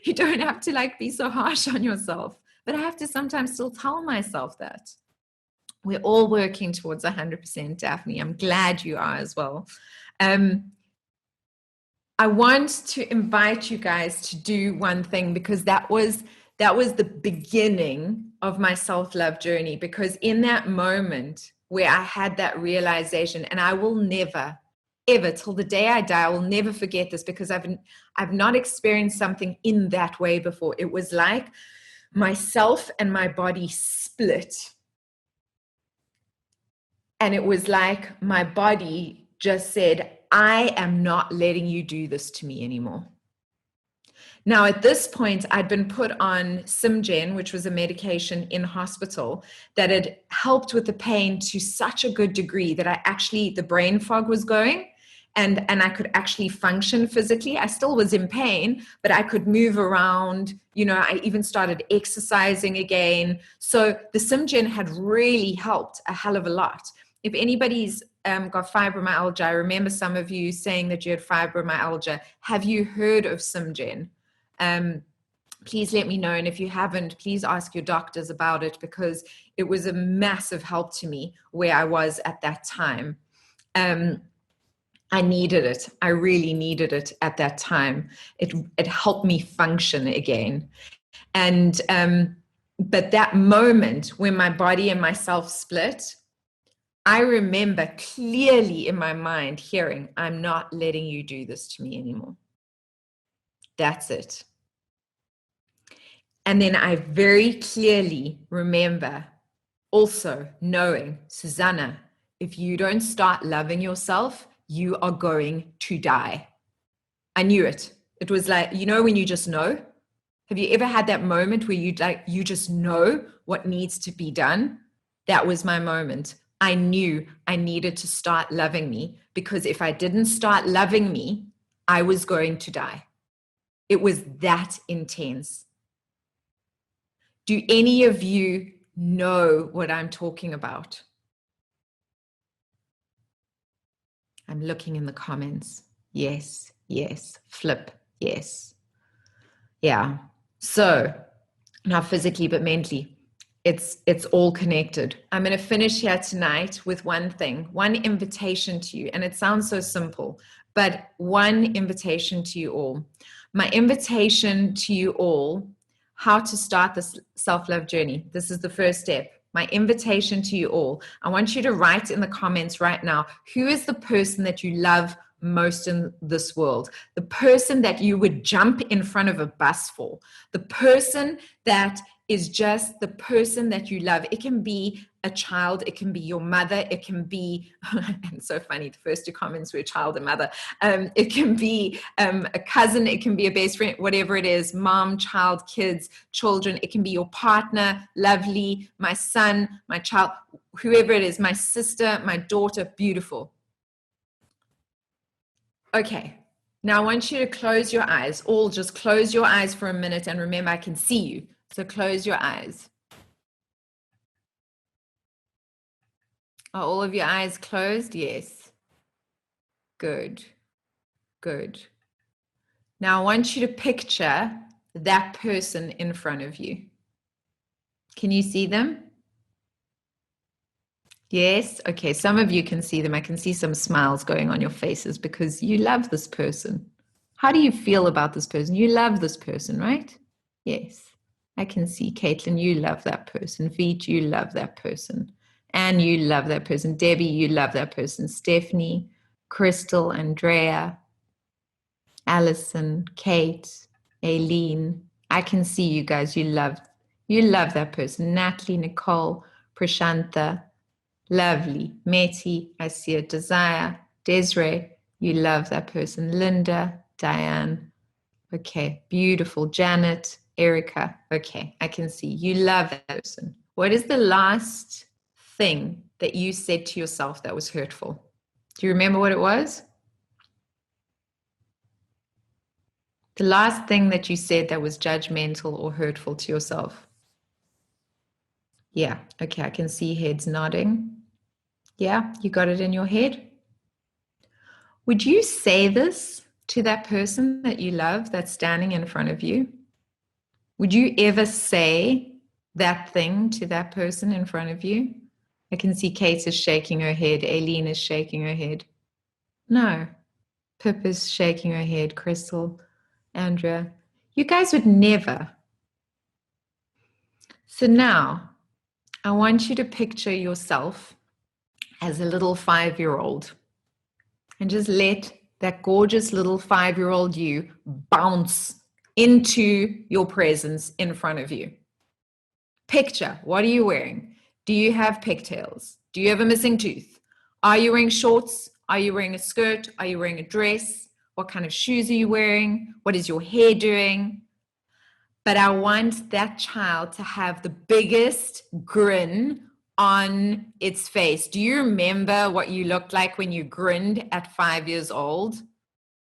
You don't have to be so harsh on yourself. But I have to sometimes still tell myself that. We're all working towards 100%, Daphne. I'm glad you are as well. I want to invite you guys to do one thing, because that was the beginning of my self-love journey. Because in that moment where I had that realization, and I will never, ever, till the day I die, I will never forget this, because I've not experienced something in that way before. It was like myself and my body split. And it was like my body just said, I am not letting you do this to me anymore. Now, at this point, I'd been put on Simgen, which was a medication in hospital that had helped with the pain to such a good degree that the brain fog was going, and I could actually function physically. I still was in pain, but I could move around. I even started exercising again. So the Simgen had really helped a hell of a lot. If anybody's got fibromyalgia, I remember some of you saying that you had fibromyalgia. Have you heard of Simgen? Please let me know. And if you haven't, please ask your doctors about it, because it was a massive help to me where I was at that time. I needed it. I really needed it at that time. It helped me function again. And but that moment when my body and myself split, I remember clearly in my mind hearing, I'm not letting you do this to me anymore. That's it. And then I very clearly remember also knowing, Susanna, if you don't start loving yourself, you are going to die. I knew it. It was like, you know, when you just know. Have you ever had that moment where you just know what needs to be done? That was my moment. I knew I needed to start loving me, because if I didn't start loving me, I was going to die. It was that intense. Do any of you know what I'm talking about? I'm looking in the comments. Yes, yes. Flip, yes. Yeah. So not physically, but mentally, it's all connected. I'm going to finish here tonight with one thing, one invitation to you. And it sounds so simple, but one invitation to you all. My invitation to you all, how to start this self-love journey. This is the first step. My invitation to you all. I want you to write in the comments right now, who is the person that you love most in this world? The person that you would jump in front of a bus for, the person that is just the person that you love. It can be a child, it can be your mother, it can be, and so funny, the first two comments were child and mother. It can be a cousin, it can be a best friend, whatever it is, mom, child, kids, children. It can be your partner, lovely, my son, my child, whoever it is, my sister, my daughter, beautiful. Okay, now I want you to close your eyes. All just close your eyes for a minute, and remember, I can see you. So close your eyes. Are all of your eyes closed? Yes. Good. Good. Now I want you to picture that person in front of you. Can you see them? Yes? Okay, some of you can see them. I can see some smiles going on your faces because you love this person. How do you feel about this person? You love this person, right? Yes. I can see, Caitlin, you love that person. Veet, you love that person. Anne, you love that person. Debbie, you love that person. Stephanie, Crystal, Andrea, Allison, Kate, Aileen. I can see you guys. You love that person. Natalie, Nicole, Prashantha, lovely. Meti, I see a Desire. Desiree, you love that person. Linda, Diane. Okay, beautiful. Janet, Erica. Okay, I can see you love that person. What is the last thing that you said to yourself that was hurtful? Do you remember what it was? The last thing that you said that was judgmental or hurtful to yourself? Yeah, okay, I can see heads nodding. Yeah, you got it in your head. Would you say this to that person that you love that's standing in front of you? Would you ever say that thing to that person in front of you? I can see Kate is shaking her head. Aileen is shaking her head. No. Pip is shaking her head. Crystal, Andrea. You guys would never. So now I want you to picture yourself as a little 5-year-old and just let that gorgeous little 5-year-old you bounce into your presence in front of you. Picture, what are you wearing? Do you have pigtails? Do you have a missing tooth? Are you wearing shorts? Are you wearing a skirt? Are you wearing a dress? What kind of shoes are you wearing? What is your hair doing? But I want that child to have the biggest grin on its face. Do you remember what you looked like when you grinned at 5 years old?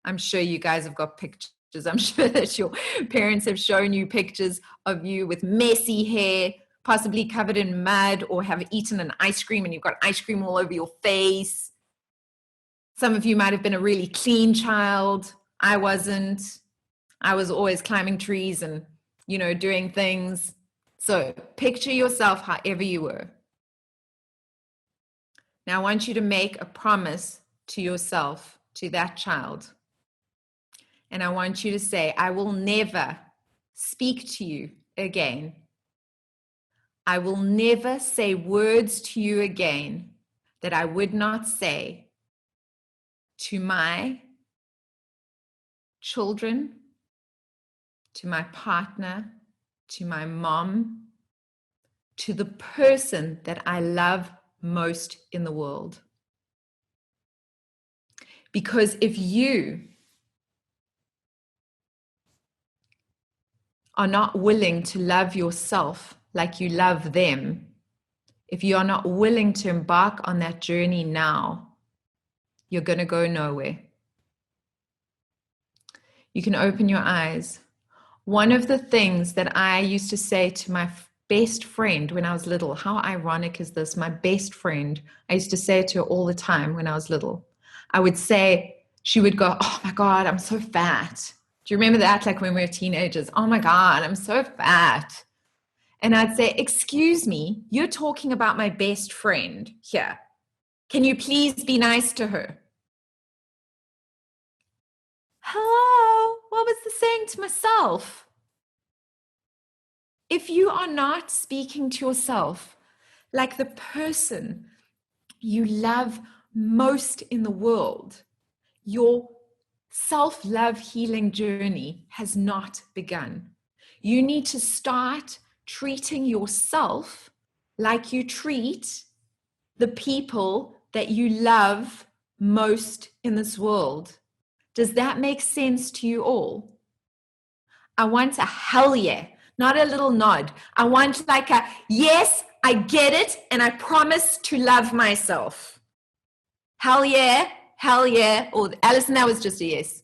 I'm sure you guys have got pictures. I'm sure that your parents have shown you pictures of you with messy hair, possibly covered in mud, or have eaten an ice cream and you've got ice cream all over your face. Some of you might have been a really clean child. I wasn't. I was always climbing trees and, doing things. So picture yourself however you were. Now I want you to make a promise to yourself, to that child. And I want you to say, I will never speak to you again. I will never say words to you again that I would not say to my children, to my partner, to my mom, to the person that I love most in the world. Because if you are not willing to love yourself like you love them, if you are not willing to embark on that journey now, you're going to go nowhere. You can open your eyes. One of the things that I used to say to my best friend when I was little, how ironic is this? My best friend, I used to say it to her all the time when I was little. I would say, she would go, oh my God, I'm so fat. Do you remember that? Like when we were teenagers, oh my God, I'm so fat. And I'd say, excuse me, you're talking about my best friend here. Can you please be nice to her? Hello, what was the saying to myself? If you are not speaking to yourself like the person you love most in the world, your self-love healing journey has not begun. You need to start treating yourself like you treat the people that you love most in this world. Does that make sense to you all? I want a hell yeah, not a little nod. I want like a yes, I get it, and I promise to love myself. Hell yeah, hell yeah. Or Alison, that was just a yes.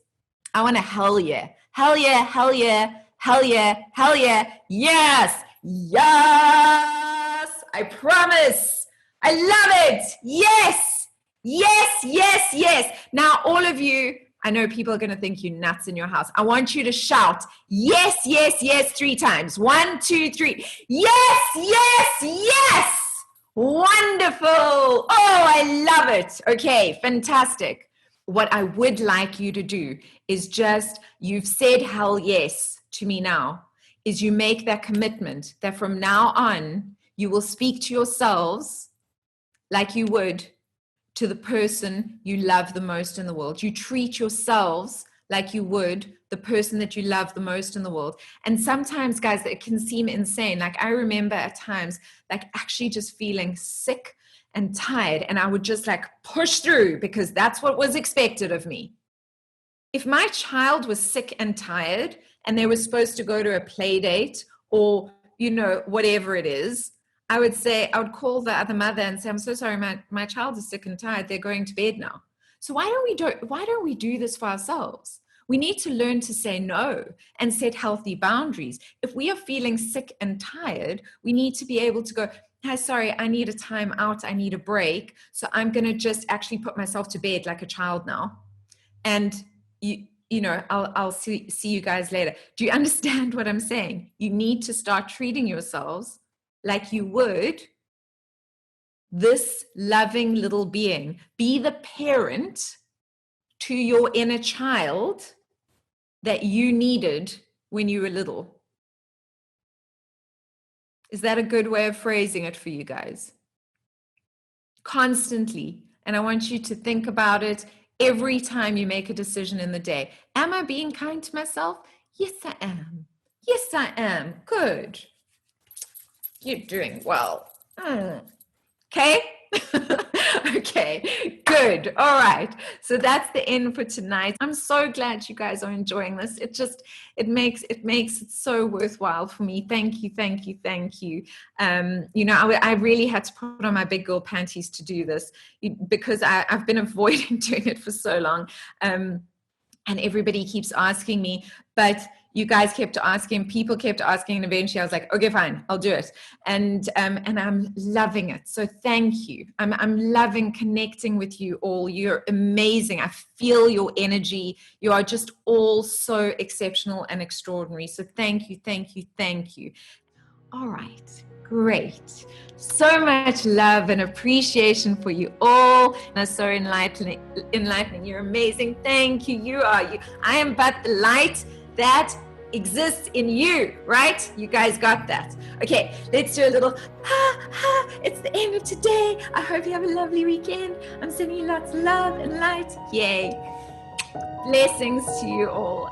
I want a hell yeah. Hell yeah, hell yeah, hell yeah, hell yeah. Yes, yes, I promise. I love it. Yes, yes, yes, yes. Now, all of you, I know people are going to think you're nuts in your house. I want you to shout, yes, yes, yes, 3 times. 1, 2, 3. Yes, yes, yes. Wonderful. Oh, I love it. Okay, fantastic. What I would like you to do is just, you've said hell yes to me now, is you make that commitment that from now on, you will speak to yourselves like you would to the person you love the most in the world. You treat yourselves like you would the person that you love the most in the world. And sometimes, guys, it can seem insane. Like I remember at times, like actually just feeling sick and tired, and I would just like push through because that's what was expected of me. If my child was sick and tired and they were supposed to go to a play date or, you know, whatever it is, I would call the other mother and say, I'm so sorry, my child is sick and tired. They're going to bed now. So why don't we do this for ourselves? We need to learn to say no and set healthy boundaries. If we are feeling sick and tired, we need to be able to go, hey, sorry, I need a time out. I need a break. So I'm going to just actually put myself to bed like a child now. And you know, I'll see you guys later. Do you understand what I'm saying? You need to start treating yourselves like you would this loving little being. Be the parent to your inner child that you needed when you were little. Is that a good way of phrasing it for you guys? Constantly. And I want you to think about it every time you make a decision in the day. Am I being kind to myself? Yes, I am. Yes, I am. Good. You're doing well. Okay. Okay, good. All right. So that's the end for tonight. I'm so glad you guys are enjoying this. It makes it so worthwhile for me. Thank you, thank you, thank you. You know, I really had to put on my big girl panties to do this because I've been avoiding doing it for so long. And everybody keeps asking me, but you guys kept asking, people kept asking, and eventually I was like, okay, fine, I'll do it. And I'm loving it. So thank you. I'm loving connecting with you all. You're amazing. I feel your energy. You are just all so exceptional and extraordinary. So thank you, thank you, thank you. All right. Great. So much love and appreciation for you all. And so enlightening. You're amazing. Thank you. You are you. I am but the light that exists in you, right? You guys got that. Okay, let's do a little it's the end of today. I hope you have a lovely weekend. I'm sending you lots of love and light. Yay. Blessings to you all.